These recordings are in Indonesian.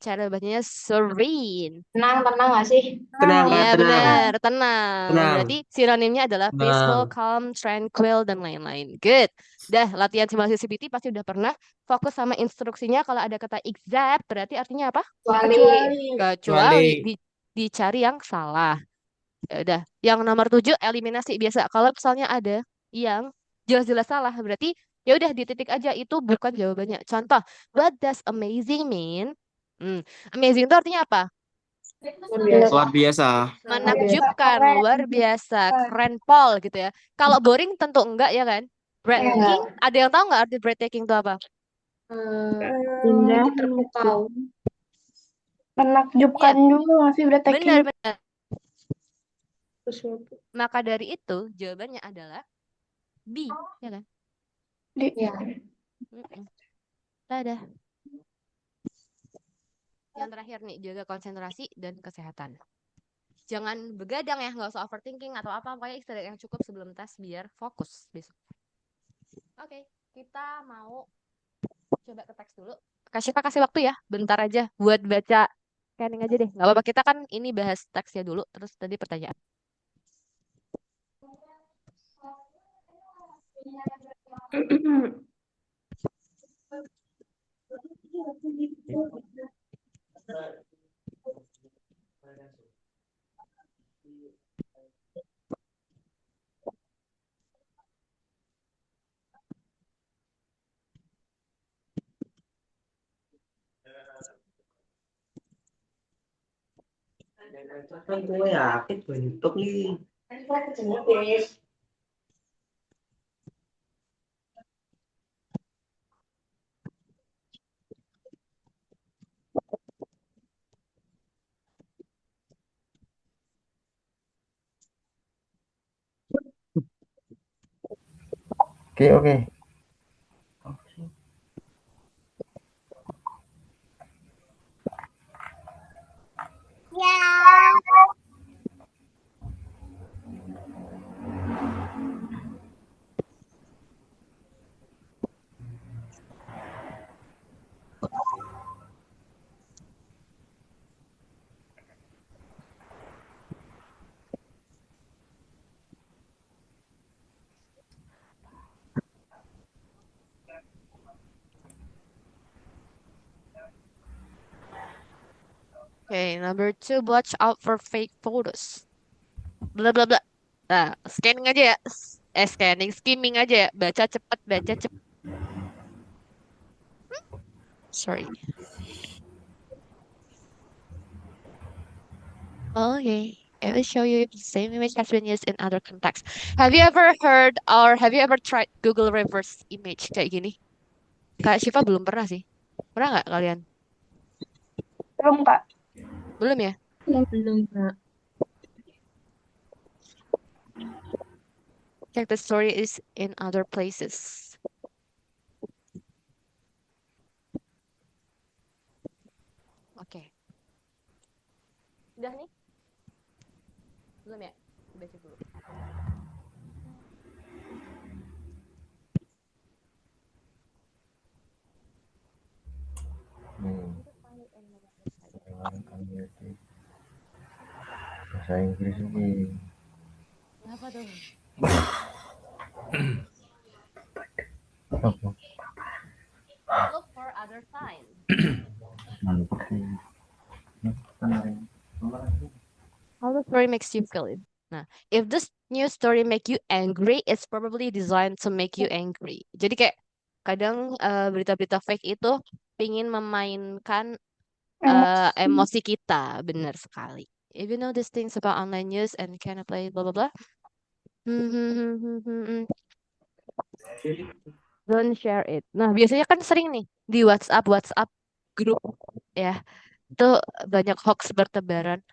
cara bacanya serene. Tenang nggak sih? Tenang, Iya Mbak, tenang. benar, tenang. Tenang. Berarti sinonimnya adalah peaceful, Tenang. calm, tranquil, dan lain-lain. Good. Dah, latihan simulasi CPT pasti udah pernah. Fokus sama instruksinya. Kalau ada kata exact, berarti artinya apa? Kecuali Kecuali. Kecuali Kecuali. dicari yang salah. Ya udah. Yang nomor 7 eliminasi biasa. Kalau misalnya ada yang jelas-jelas salah, berarti ya udah dititik aja itu bukan jawabannya. Contoh, what does amazing mean? Hmm, amazing itu artinya apa? luar biasa. Luar biasa. Luar biasa. Menakjubkan, Keren. luar biasa, keren pol gitu ya. Kalau boring tentu enggak ya kan? Enggak. Breathtaking, ada yang tahu nggak arti breathtaking itu apa? Indah, Bikin terpukau. menakjubkan Iya, juga nggak sih breathtaking. benar-benar. Sesuatu. Maka dari itu jawabannya adalah B, ya kan? Ya. Mm-mm. Dadah. Yang terakhir nih, jaga konsentrasi dan kesehatan. Jangan begadang ya, nggak usah overthinking atau apa, pokoknya istirahat yang cukup sebelum tes biar fokus besok. Oke, kita mau coba ke teks dulu. Kasih waktu ya, bentar aja buat baca scanning aja deh. Nggak apa-apa, kita kan ini bahas teksnya dulu, terus tadi pertanyaan. Kan gue yakin bentuk nih. Oke, oke. Oke, number 2, watch out for fake photos. Bla bla bla. Nah, scanning aja ya. Scanning, skimming aja ya. Baca cepet. Sorry. Okay, I will show you if the same image has been used in other contexts. Have you ever heard or have you ever tried Google reverse image kayak gini? Kak Shiva belum pernah sih. Pernah nggak kalian? Belum Kak. Belum ya? Belum, Kak. Check the story is in other places. Oke. Udah nih? Belum ya? Baca dulu. Bahasa Inggris ini. Apa tuh? Apa? Look for other signs. How the story makes you feel it. Nah, if this new story make you angry, it's probably designed to make you angry. Jadi kayak kadang berita-berita fake itu pingin memainkan Emosi. emosi kita, benar sekali. If you know these things about online news and kind of play blah blah blah, don't share it. Nah, biasanya kan sering nih di WhatsApp grup ya, itu banyak hoax bertebaran.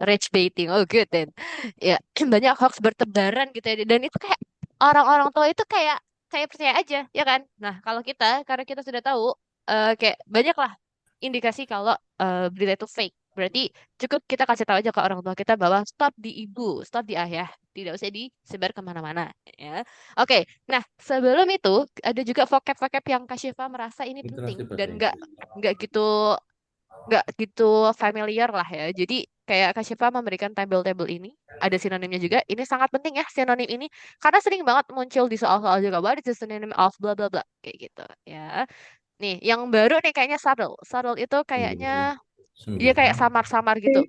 Rage baiting. Oh, good then. Ya, banyak hoax bertebaran gitu ya. Dan itu kayak orang-orang tua itu kayak kayak percaya aja, ya kan? Nah, kalau kita karena kita sudah tahu kayak banyak lah indikasi kalau berita itu fake. Berarti cukup kita kasih tahu aja ke orang tua kita bahwa stop di ibu, stop di ayah, tidak usah disebar kemana-mana. Ya, oke. Nah, sebelum itu ada juga vocab-vocab yang Kak Syifa merasa ini penting Literasi bahasa dan Inggris. nggak gitu nggak gitu familiar lah ya. Jadi kayak Kak Syifa memberikan tabel-tabel ini, ada sinonimnya juga. Ini sangat penting ya sinonim ini karena sering banget muncul di soal-soal juga. What is the synonym of bla bla bla kayak gitu ya. Nih, yang baru nih kayaknya subtle. Subtle itu kayaknya dia kayak 9. samar-samar gitu.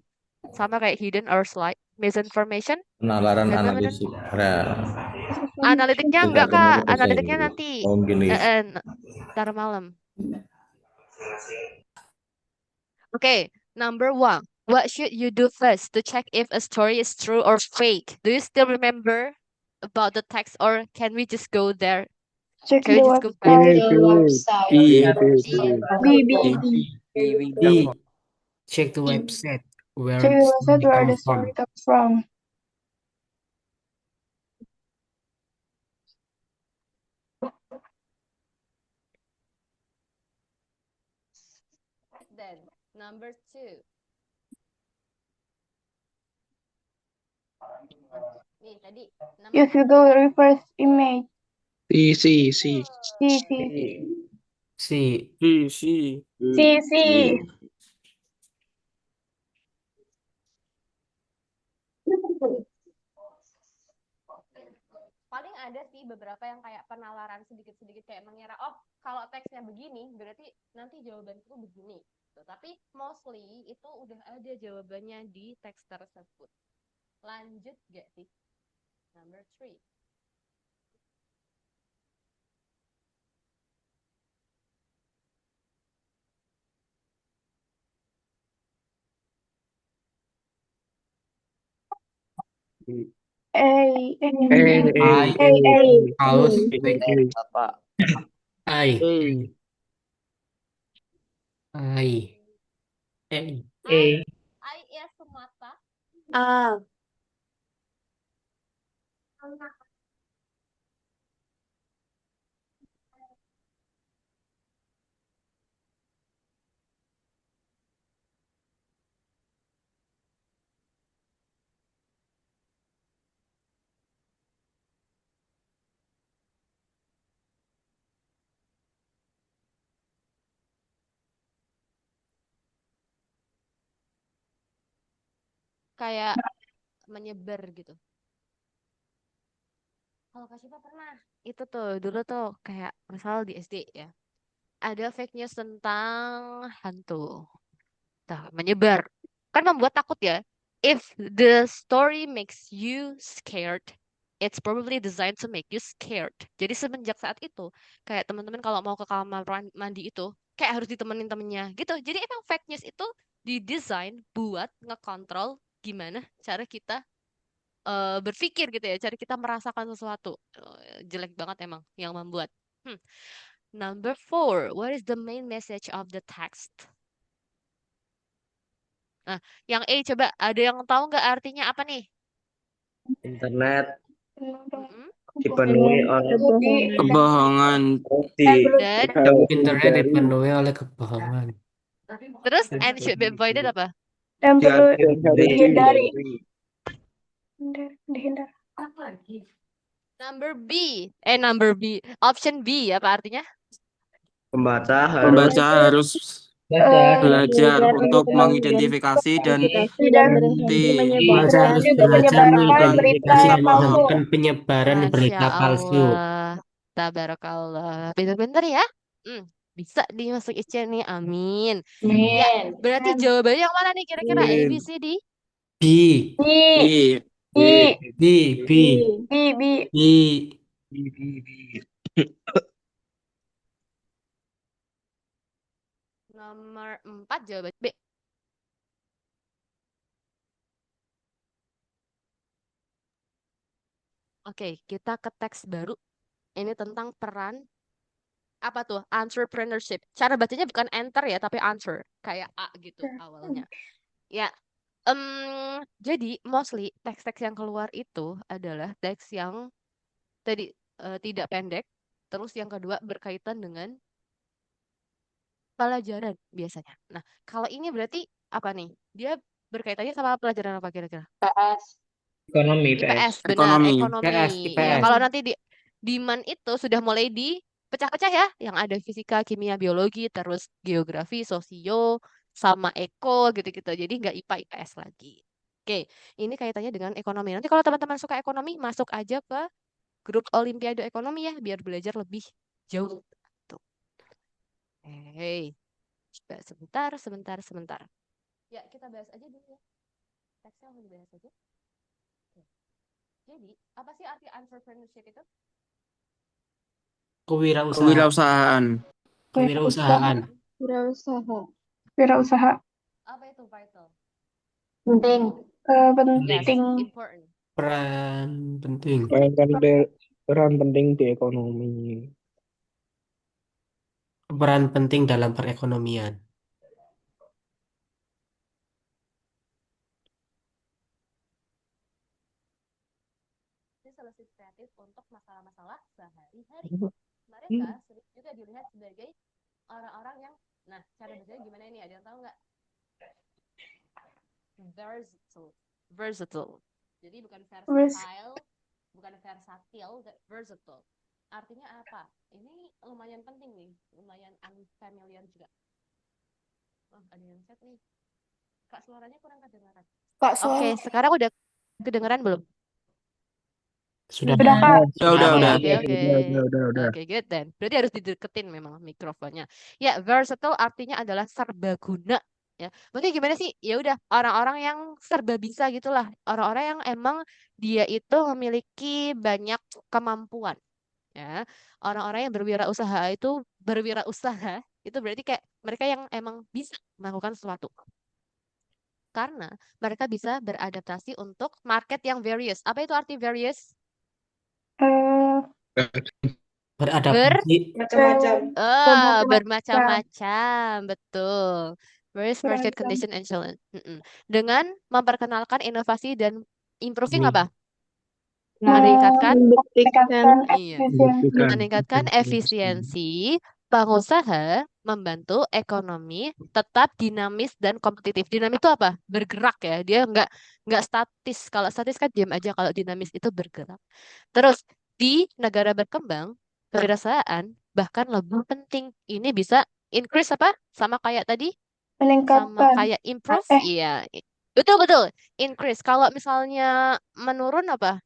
Sama kayak hidden or slight misinformation. Penalaran Bener-bener. analisis. Nah, Analitiknya enggak tingkatan Kak, komunikasi yang analitiknya dulu. nanti. Oh gini. Ntar malam. Okay, number one. What should you do first to check if a story is true or fake? Do you still remember about the text or can we just go there? Check Can the we just go Check back? website. the website. B, B, B. B. B. Check the website where Check the the website story where the comes story from. comes from. Then, number two. Nih, tadi. Use Google reverse image. C, C, C. C, C. C. C. C, C. Paling ada sih beberapa yang kayak penalaran sedikit-sedikit kayak mengira, oh kalau teksnya begini berarti nanti jawabanku begini. Tuh, tapi mostly itu udah ada jawabannya di teks tersebut. Lanjut gak sih? Number three. A, I. A. Paus. Bapak. I. A. I. A. I ya semata. A. Kayak menyebar gitu. Kalau Kak Syifa pernah, itu tuh dulu tuh kayak misal di SD ya, ada fake news tentang hantu. Nah, menyebar. Kan membuat takut ya. If the story makes you scared, it's probably designed to make you scared. Jadi semenjak saat itu, kayak teman-teman kalau mau ke kamar mandi itu, kayak harus ditemenin temennya gitu. Jadi emang fake news itu didesain buat ngekontrol gimana cara kita berpikir gitu ya, cara kita merasakan sesuatu. Jelek banget emang yang membuat. Hmm. Number four, what is the main message of the text? Nah, yang A coba ada yang tahu nggak artinya apa nih? Internet Mm-mm. dipenuhi oleh Kebohongan. Dan Internet dipenuhi oleh kebohongan. terus and should be avoided apa? Dan perlu dihindari. dihindari. Number B. Option B apa artinya? Pembaca Pembaca harus belajar untuk dan mengidentifikasi dan Baca harus juga belajar menyebarkan berita mengidentifikasi dan yang palsu. menghentikan penyebaran Masya berita palsu. Allah. Tabarakallah. Pinter-pinter ya. Bisa dimasuk IC nih. Amin. Ya, berarti jawabannya yang mana nih kira-kira? A, B, C, D? B. B, B. B, B. B. B, B. B. Nomor 4 jawaban B. Oke, kita ke teks baru. Ini tentang peran apa tuh? Entrepreneurship. Cara bacanya bukan enter ya, tapi answer. Kayak A gitu awalnya. Ya, jadi mostly teks-teks yang keluar itu adalah teks yang tadi tidak pendek. Terus yang kedua berkaitan dengan pelajaran biasanya. Nah, kalau ini berarti apa nih? Dia berkaitannya sama pelajaran apa kira-kira? Ekonomi, IPS, benar, Ekonomi. ekonomi. IPS, Ya, IPS. kalau nanti di MAN itu sudah mulai dipecah-pecah ya, yang ada fisika, kimia, biologi, terus geografi, sosio, sama Eko gitu-gitu. Jadi nggak IPA IPS lagi. Oke, ini kaitannya dengan ekonomi. Nanti kalau teman-teman suka ekonomi, masuk aja ke grup Olimpiade Ekonomi ya, biar belajar lebih jauh. Tuh. Hey, coba sebentar. Ya, kita bahas aja dulu ya. Teksnya mau dibahas aja. Oke. Jadi, apa sih arti entrepreneurship itu? Kewirausahaan. Kewirausahaan. Kewirausahaan. Wirausaha. Wirausaha. Apa itu vital? Penting. Yes, Penting. important. Peran penting. Peran penting di ekonomi. Peran penting dalam perekonomian. Ini solusi kreatif untuk masalah-masalah sehari-hari. Mereka sering juga dilihat sebagai orang-orang yang, nah, cara bacanya gimana ini? Ada yang tahu nggak? Versatile. Jadi bukan versatile, bukan versatil, versatile. Artinya apa? Ini lumayan penting nih, lumayan unfamiliar juga. Oh, ada yang chat nih. Kak, suaranya kurang kedengaran. Kak, Oke, sekarang udah kedengeran belum? Sudah. Udah, Kak. Udah. Oke, good then. Berarti harus dideketin memang mikrofonnya. Ya, versatile artinya adalah serbaguna. Ya, mungkin gimana sih? Ya udah, orang-orang yang serba bisa gitulah. Orang-orang yang emang dia itu memiliki banyak kemampuan. Ya, orang-orang yang berwirausaha itu berarti kayak mereka yang emang bisa melakukan sesuatu. Karena mereka bisa beradaptasi untuk market yang various. Apa itu arti various? Beradaptasi. macam-macam. Bermacam-macam, betul. Various market condition and challenge. Dengan memperkenalkan inovasi dan improving apa? Meningkatkan iya, meningkatkan efisiensi pengusaha, membantu ekonomi tetap dinamis dan kompetitif. Dinamis itu apa? Bergerak ya. Dia nggak statis. Kalau statis kan diam aja. Kalau dinamis itu bergerak. Terus di negara berkembang, kewirausahaan bahkan lebih penting. Ini bisa increase apa? Sama kayak tadi? Sama Meningkatkan. kayak improve? Iya. Betul. Increase. Kalau misalnya menurun apa?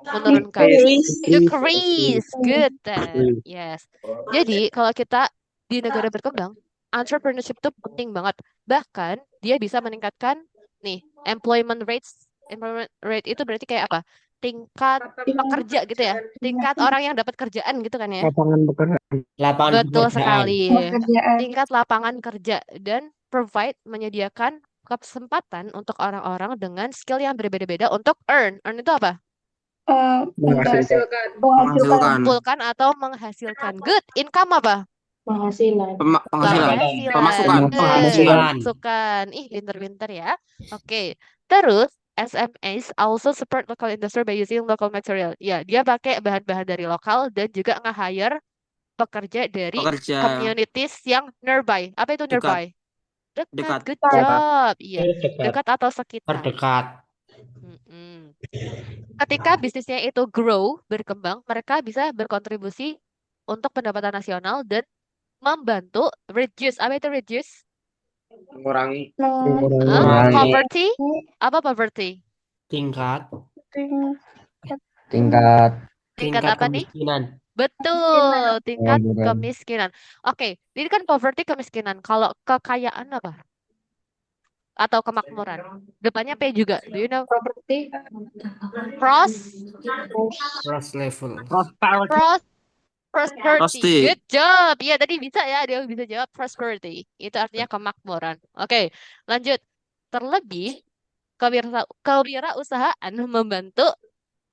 Menurunkan. Decrease. Good then. Yes. Jadi kalau kita di negara berkembang, entrepreneurship itu penting banget. Bahkan dia bisa meningkatkan nih employment rates. Employment rate itu berarti kayak apa? Tingkat pekerja gitu ya. Tingkat orang yang dapat kerjaan gitu kan ya. Lapangan pekerjaan. Lapangan Betul pekerjaan. sekali. Pekerjaan. Tingkat lapangan kerja dan provide menyediakan kesempatan untuk orang-orang dengan skill yang berbeda-beda untuk earn. Earn itu apa? Menghasilkan. Menghasilkan. Mengumpulkan atau menghasilkan. Good. Income apa? Penghasilan. Penghasilan. Penghasilan. Pemasukan. Penghasilan. Pemasukan. Ih, pinter-pinter ya. Oke. Terus, SMEs also support local industry by using local material. Ya, dia pakai bahan-bahan dari lokal dan juga nge-hire pekerja dari Pekerja. communities yang nearby. Apa itu Dekat. nearby? Dekat. Dekat. Good job. Iya, dekat atau sekitar. Terdekat. Mm-mm. Ketika bisnisnya itu grow, berkembang, mereka bisa berkontribusi untuk pendapatan nasional dan membantu reduce. Apa itu reduce? Mengurangi. Poverty? Apa poverty? Tingkat Tingkat apa nih? kemiskinan. Betul, tingkat kemiskinan. Oke, ini kan poverty kemiskinan. Kalau kekayaan apa? Atau kemakmuran? Depannya P juga. Do you know? Properti. Pros? Cross level. Prosperity. Prosperity. Good job. Iya, tadi bisa ya. Dia bisa jawab prosperity. Itu artinya kemakmuran. Oke, lanjut. Terlebih, kewirausahaan membantu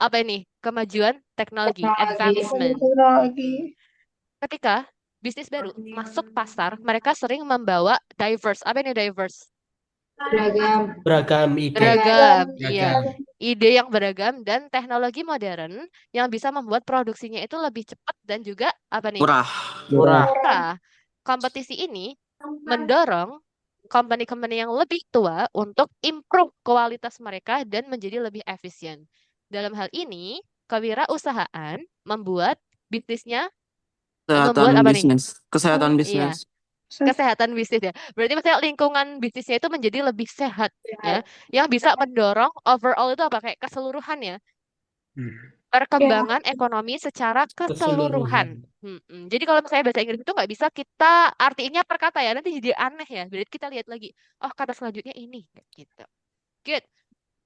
apa ini? Kemajuan teknologi, advancement. Ketika bisnis baru masuk pasar, mereka sering membawa diverse. Apa ini diverse? Beragam ide. Beragam, iya. Beragam. Ide yang beragam dan teknologi modern yang bisa membuat produksinya itu lebih cepat dan juga apa nih? Murah. Murah. Kompetisi ini mendorong company-company yang lebih tua untuk improve kualitas mereka dan menjadi lebih efisien. Dalam hal ini, kewirausahaan membuat bisnisnya Kesehatan apa nih? bisnis. Kesehatan Iya. bisnis. Kesehatan bisnis ya. Berarti maksudnya lingkungan bisnisnya itu menjadi lebih sehat ya. Yang bisa mendorong overall itu apa? Kayak keseluruhan ya. Hmm. Perkembangan ekonomi secara keseluruhan. Keseluruhan. Jadi kalau misalnya bahasa Inggris itu nggak bisa kita artinya per kata ya. Nanti jadi aneh ya. Berarti kita lihat lagi. Oh, kata selanjutnya ini. Kayak gitu. Good.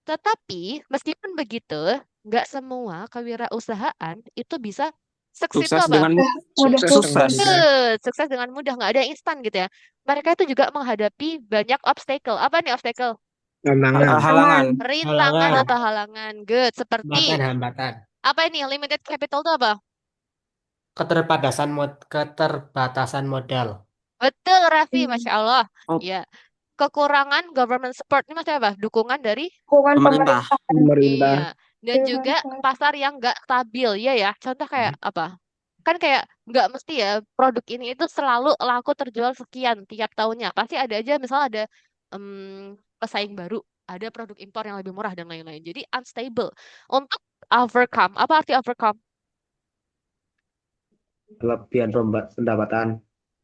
Tetapi meskipun begitu, nggak semua kewirausahaan itu bisa sukses itu Sukses apa? dengan Mudah. Sukses dengan sukses. mudah. Sukses dengan mudah, nggak ada yang instan gitu ya. Mereka itu juga menghadapi banyak obstacle. Apa nih obstacle? Tantangan. Halangan. Rintangan Halangan. atau halangan. Good. Seperti Hambatan-hambatan. apa ini? Limited capital itu apa? Keterbatasan modal. Betul, Raffi. Masya Allah. Oh, Ya. Kekurangan government support ini maksudnya apa? Dukungan dari Hubungan pemerintah. Pemerintah. iya. Dan juga pasar yang nggak stabil. Iya ya. Contoh kayak apa? Kan kayak nggak mesti ya produk ini itu selalu laku terjual sekian tiap tahunnya. Pasti ada aja misal ada pesaing baru, ada produk impor yang lebih murah dan lain-lain. Jadi unstable. Untuk overcome, apa arti overcome? Kelebihan pendapatan.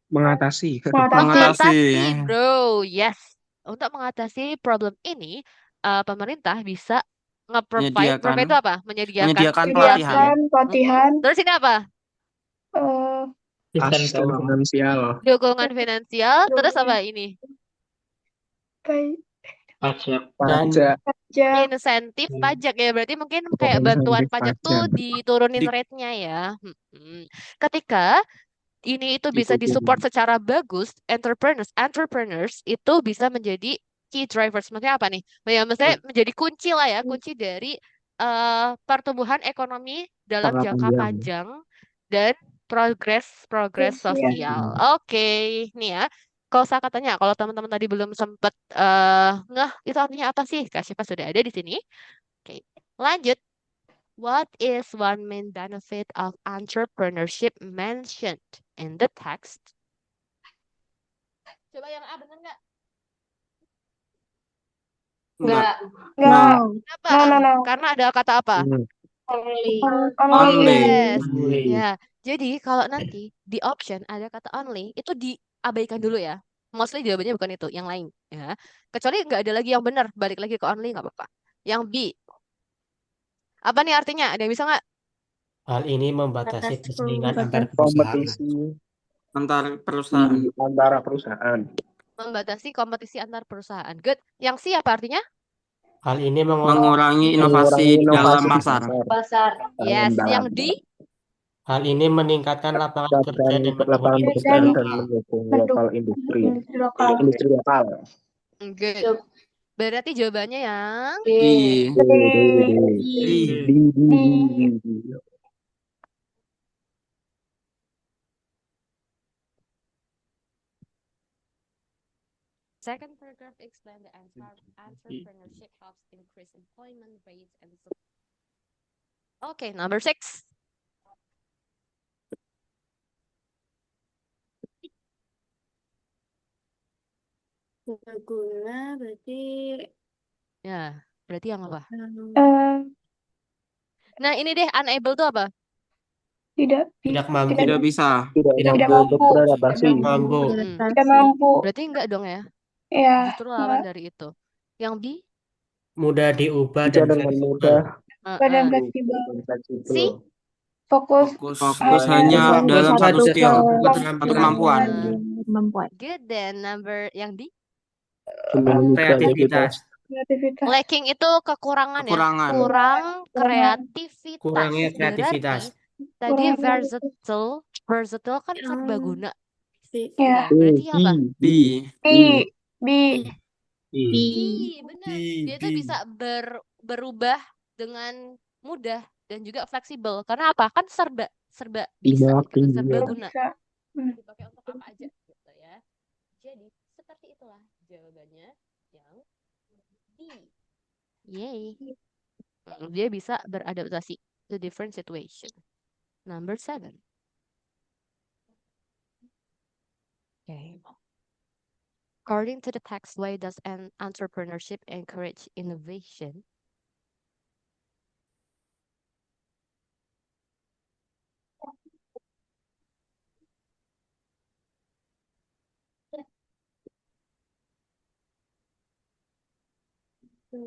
Mengatasi. Mengatasi. Mengatasi, bro. Yes. Untuk mengatasi problem ini, pemerintah bisa nge-provide, Menyediakan provide itu apa? Menyediakan menyediakan pelatihan. pelatihan. pelatihan, Terus ini apa? Asisten finansial. Dukungan finansial. Terus apa ini? kayak Pajak. Pajak. pajak, Insentif pajak ya. Berarti mungkin kayak bantuan Insentif pajak tuh pajak. diturunin Di, rate-nya ya. Ketika ini itu bisa disupport Ditutup. secara bagus, entrepreneurs itu bisa menjadi key drivers. Maksudnya apa nih? Ya, maksudnya menjadi kunci lah ya, kunci dari pertumbuhan ekonomi dalam Jangka jangka panjang. panjang dan progres sosial. Oke, nih ya. Kalau saya katanya, kalau teman-teman tadi belum sempat ngeh, itu artinya apa sih? Kak Syifa sudah ada di sini. Oke, lanjut. What is one main benefit of entrepreneurship mentioned in the text? Coba yang A bener nggak? enggak. nggak, Kenapa? no. Karena ada kata apa? Only. Only. Yes. Only. Ya. Jadi kalau nanti di option ada kata only, itu diabaikan dulu ya. Mostly jawabannya bukan itu, yang lain. Ya. Kecuali nggak ada lagi yang benar, balik lagi ke only nggak apa-apa. Yang B, apa nih artinya? Ada yang bisa nggak? Hal ini membatasi persaingan antar perusahaan. Kompetisi Antar perusahaan. di antara perusahaan. Membatasi kompetisi antar perusahaan. Good. Yang C apa artinya? Hal ini Mengurangi Mengurangi inovasi dalam inovasi di pasar. Pasar. Yes. Yang D? Hal ini meningkatkan lapangan kerja dan lapangan mendukung pekerjaan industri dan lokal. mendukung lokal industri. lokal. Industri lokal. Good. Berarti jawabannya yang D. Di second paragraph explain the entrepreneurship helps increase employment rates and Okay, number 6. Berguna berarti Ya, berarti yang apa? Eh, Nah, ini deh unable tuh apa? Tidak mampu. tidak bisa. Tidak Tidak mampu mampu. beradaptasi. Mampu. tidak mampu. Berarti enggak dong ya? Ya, Justru lawan dari itu. Yang B? Mudah diubah Bisa dan dengan fleksibel. mudah badan Uh-uh. fleksibel. dan fleksibel. C? Fokus Fokus hanya Fokus dalam satu pada skill keterampilan. atau kemampuan. Good then. Number yang D? Memiliki Kreativitas. kreativitas. Lacking itu kekurangan ya. Kekurangan. Kurang kreativitas. Kurangnya kreativitas. Berarti tadi Kurang versatile kan serbaguna. Ya. Berarti apa? B. B. Benar. Dia tuh bisa berubah dengan mudah dan juga fleksibel. Karena apa? Kan serba bisa, gitu kan, serbaguna. Bisa. Dipakai untuk apa aja gitu ya. Jadi seperti itulah jawabannya yang B. Yay. Dia bisa beradaptasi to different situation. Number 7. Okay. According to the text, why does an entrepreneurship encourage innovation? Oke.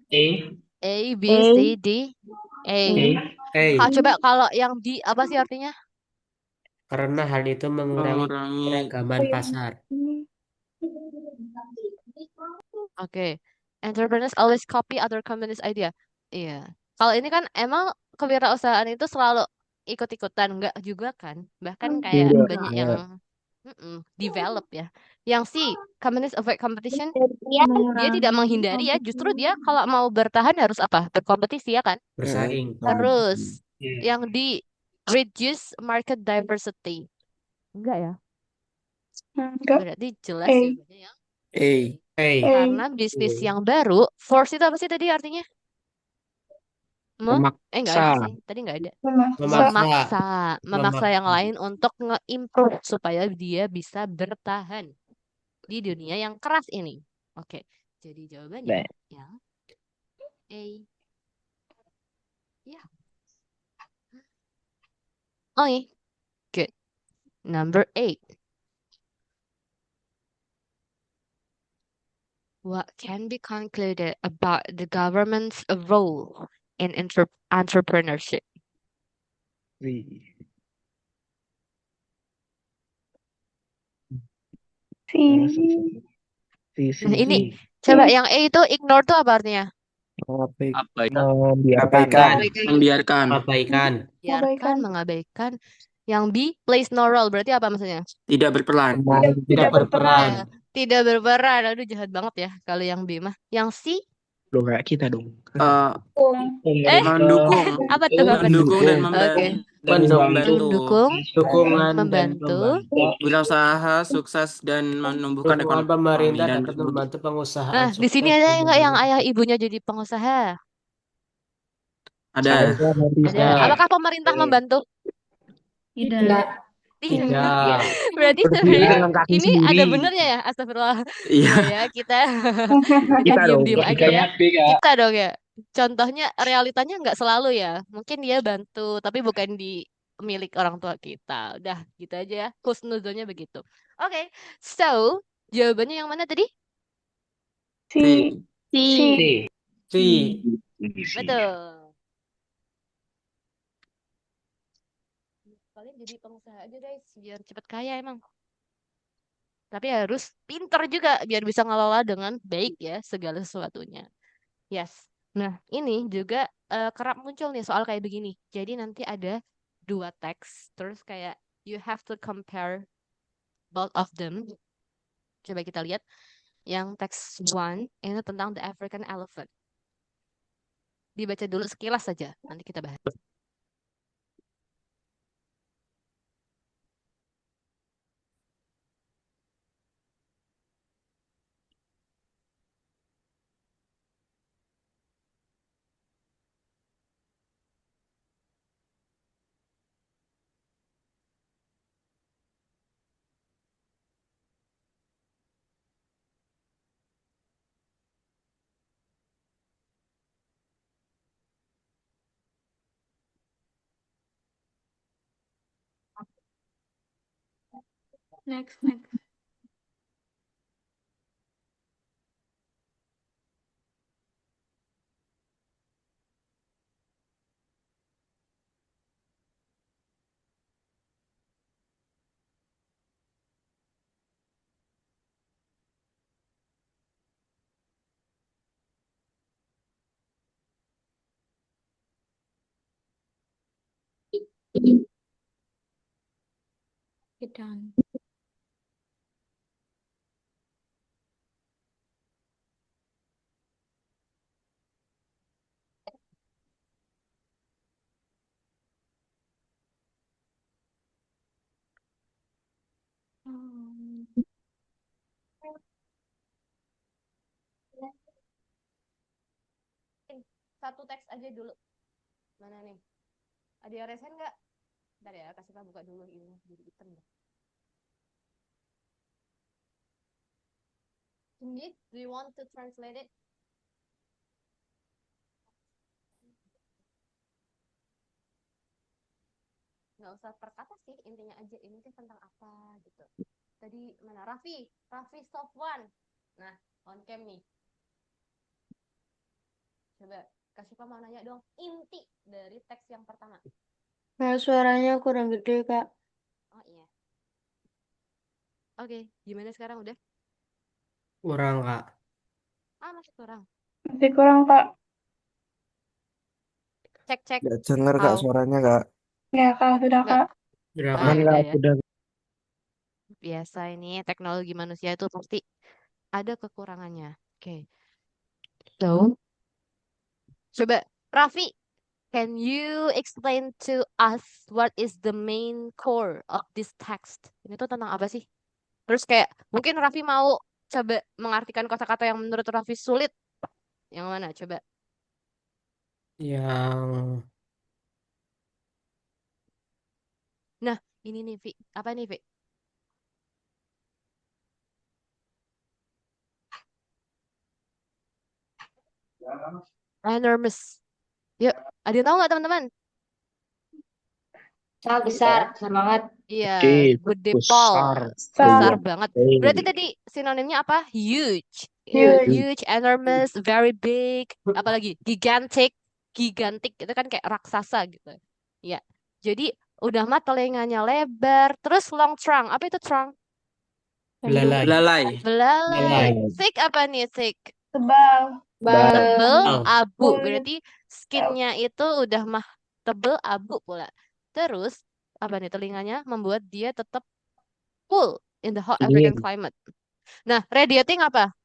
A, A, B, A. C, D, A. A. Coba kalau yang B apa sih artinya? Karena hal itu mengurangi Mengurangi keragaman pasar. Oke. Entrepreneurs always copy other companies' idea. Iya. Kalau ini kan emang kewirausahaan itu selalu ikut-ikutan, enggak juga kan? Bahkan kayak Enggak. banyak Enggak. yang develop ya. Yang C, companies avoid competition, dia tidak menghindari ya. Justru dia kalau mau bertahan harus apa? Berkompetisi ya kan? Bersaing. Terus Iya. yang di reduce market diversity. Enggak ya? Enggak. Berarti jelas A. jawabannya ya. A. A. Karena bisnis yang baru, force itu apa sih tadi artinya? Enggak ada Memaksa. sih. Tadi enggak ada. Memaksa. Memaksa. Memaksa yang Memaksa. lain untuk nge-improve supaya dia bisa bertahan di dunia yang keras ini. Oke. Jadi jawabannya yang A. Ya. Oke. Good. Number 8. What can be concluded about the government's role in entrepreneurship? C. Nah, ini coba yang A itu ignore tuh apa artinya? Apa ya? Membiarkan. Abaikan. Membiarkan. Abaikan. Biarkan, mengabaikan. Yang B, plays no role. Berarti apa maksudnya? Tidak berperan. Tidak berperan. Ya, tidak berperan. Aduh, jahat banget ya kalau yang B mah. Yang C, Loh, kayak kita dong. Eh, apa mendukung. tuh? Apa tuh? Mendukung dan Oke. membantu. Mendukung, Dukungan dan membantu. Wirausaha sukses dan menumbuhkan Dukungan ekonomi pemerintah dan dapat membantu pengusahaan Nah, di sini sukses ada dan nggak yang berkembang. ayah ibunya jadi pengusaha? ada. Ada. Apakah pemerintah membantu? Tidak. Tidak. Berarti Berdiri sebenarnya dengan kaki ini sendiri. ada benernya ya, astagfirullah. Iya. Iya ya, kita Kita dong. diam-diam aja ya. B kan? Kita dong ya. Contohnya realitanya nggak selalu ya. Mungkin dia bantu, tapi bukan di milik orang tua kita. Udah gitu aja ya. Husnuzonnya begitu. Oke, so jawabannya yang mana tadi? C. C. C. C. Betul. Kalian jadi pengusaha aja guys, biar cepet kaya emang. Tapi harus pinter juga biar bisa ngelola dengan baik ya segala sesuatunya. Yes. Nah, ini juga kerap muncul nih soal kayak begini. Jadi nanti ada dua teks, terus kayak you have to compare both of them. Coba kita lihat. Yang teks one ini tentang the African elephant. Dibaca dulu sekilas saja, nanti kita bahas. Next. Get done. Satu teks aja dulu. Mana nih? Ada yang resen nggak? Bentar ya, kasih tahu buka dulu ini jadi hitam. Indeed, do you want to translate it? nggak usah per kata sih, intinya aja ini tuh tentang apa gitu. Tadi mana Raffi Sofwan. Nah, on cam nih. Coba Kak mau nanya dong inti dari teks yang pertama. Nah, suaranya kurang gede, Kak. Oh iya. Oke, gimana sekarang udah? Kurang, Kak. Masih kurang. Masih kurang, Kak. Cek. Nggak denger Kak How? suaranya Kak. Ya, Kak, sudah, Nggak. Kak. Udah, Ah, Kak. ya udah ya. udah. Biasa ini teknologi manusia itu pasti ada kekurangannya. Oke. So, coba Raffi, can you explain to us what is the main core of this text? Ini tuh tentang apa sih? Terus kayak mungkin Raffi mau coba mengartikan kata-kata yang menurut Raffi sulit. Yang mana? Coba. Yang Nah, ini nih, Vi. Apa nih, Vi? Enormous. Yuk, ada yang tahu nggak teman-teman? Sangat besar banget. Iya, Gede, gede besar. pol. Besar banget. Gede. Berarti tadi sinonimnya apa? Huge. Huge. Huge, enormous, very big. Apalagi gigantic. Gigantic itu kan kayak raksasa gitu. Ya. Jadi udah mah telinganya lebar. Terus long trunk. Apa itu trunk? belalai. Belalai. Belalai. Belalai. Thick apa nih thick? Tebal. Tebel, Oh. abu. Kulit. Berarti skinnya itu udah mah tebel, abu pula. Terus apa nih telinganya membuat dia tetap cool in the hot African Dingin. climate. Nah, radiating apa?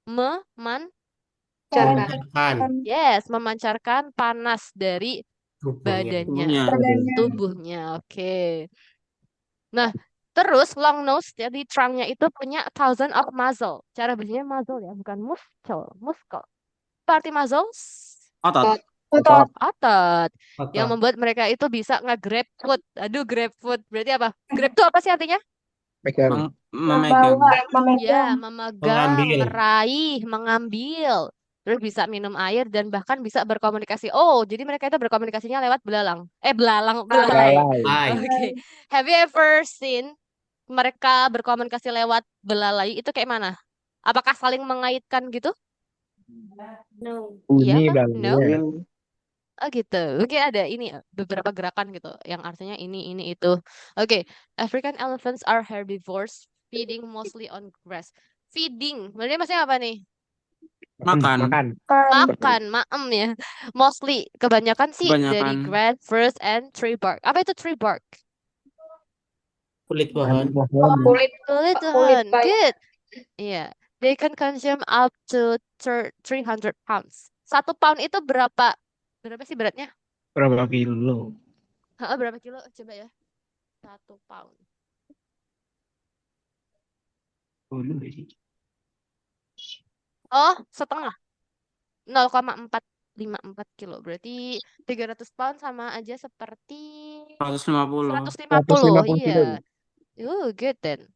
Meman, Memancarkan yes, memancarkan panas dari tubuhnya. badannya, Badannya. tubuhnya. Oke. Nah, terus long nose jadi trunknya itu punya thousand of muzzle. Cara bacanya muzzle ya, bukan muscle. Apa arti muzzle? Otot. Otot. Otot. Yang Otot. membuat mereka itu bisa nge-grab food. Aduh, grab food. Berarti apa? Grab itu apa sih artinya? Pegang. Memegang. Ya, Memegang. memegang, Mengambil. meraih, mengambil. Terus bisa minum air dan bahkan bisa berkomunikasi. Oh, jadi mereka itu berkomunikasinya lewat belalang. Belalai. Belalai. Hai. Oke. Have you ever seen mereka berkomunikasi lewat belalai? Itu kayak mana? Apakah saling mengaitkan gitu? No. Iya Bunyi kah? No? belalainya. Oh gitu. Mungkin ada ini beberapa gerakan gitu yang artinya ini itu. Oke, African elephants are herbivores, feeding mostly on grass. Feeding, maksudnya apa nih? Makan. Makan. Makan, maem ya. Mostly, kebanyakan sih dari Kebanyakan. grass, fruits, and tree bark. Apa itu tree bark? Kulit pohon. Pohon. Kulit Kulit kulit pohon. Good. Iya. They can consume up to 300 pounds. 1 pound itu berapa sih beratnya? Berapa kilo? Berapa kilo? Coba ya. 1 pound. Oh, setengah. 0,454 kilo. Berarti 300 pound sama aja seperti 150. 150. 150 kilo. Iya. Good then.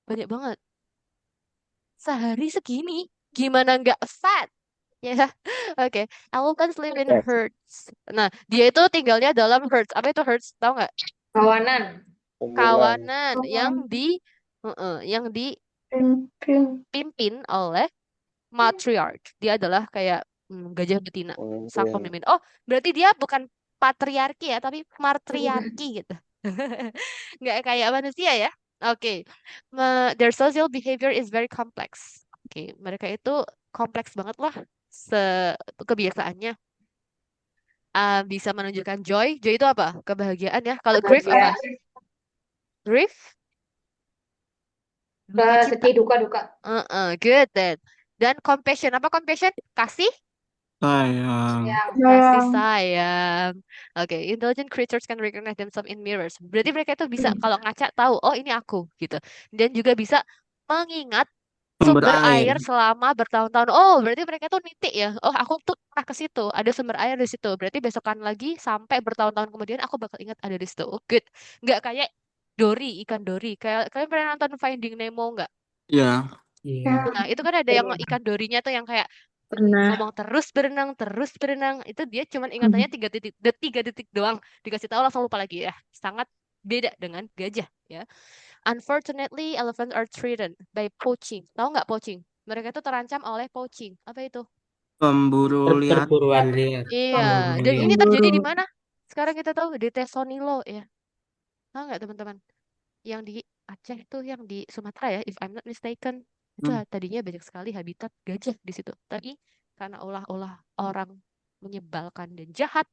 Banyak banget. Sehari segini. Gimana nggak fat? Ya. Oke. Elephants live in herds. Nah, dia itu tinggalnya dalam herds. Apa itu herds? Tahu nggak? kawanan. Kawanan yang dipimpin oleh matriarch. Dia adalah kayak gajah betina, sang pemimpin. Oh, berarti dia bukan patriarki ya, tapi matriarki gitu. Nggak kayak manusia ya. Oke. Their social behavior is very complex. Oke, mereka itu kompleks banget lah kebiasaannya. Bisa menunjukkan joy. Joy itu apa? Kebahagiaan ya. Kalau grief apa? Grief? Duka cita. Sedih, duka. Good then. Dan compassion. Apa compassion? Kasih? Sayang. Kasih sayang. Oke, intelligent creatures can recognize themselves in mirrors. Berarti mereka itu bisa kalau ngaca tahu, oh ini aku gitu. Dan juga bisa mengingat Sumber sumber air. air selama bertahun-tahun. Oh, berarti mereka tuh nitik ya. Oh, aku tuh pernah ke situ, ada sumber air di situ. Berarti besokan lagi sampai bertahun-tahun kemudian aku bakal ingat ada di situ. Oh, good. Nggak kayak Dory, ikan Dory. Kayak kalian pernah nonton Finding Nemo nggak? Ya. Iya. Nah, itu kan ada yang ikan dorinya tuh yang kayak Pernah. Ngomong terus berenang. Itu dia cuman ingatannya 3 detik doang. Dikasih tahu langsung lupa lagi ya. Sangat beda dengan gajah ya. Unfortunately, elephants are threatened by poaching. Tahu nggak poaching? Mereka itu terancam oleh poaching. Apa itu? Pemburu liar. Perburuan liar. Iya, Pemburu dan liar. ini terjadi di Pemburu. mana? Sekarang kita tahu di Tesonilo ya. Tahu nggak teman-teman? Yang di Aceh tuh, yang di Sumatera ya, if I'm not mistaken. Itu Hmm. tadinya banyak sekali habitat gajah di situ. Tapi karena olah-olah orang menyebalkan dan jahat,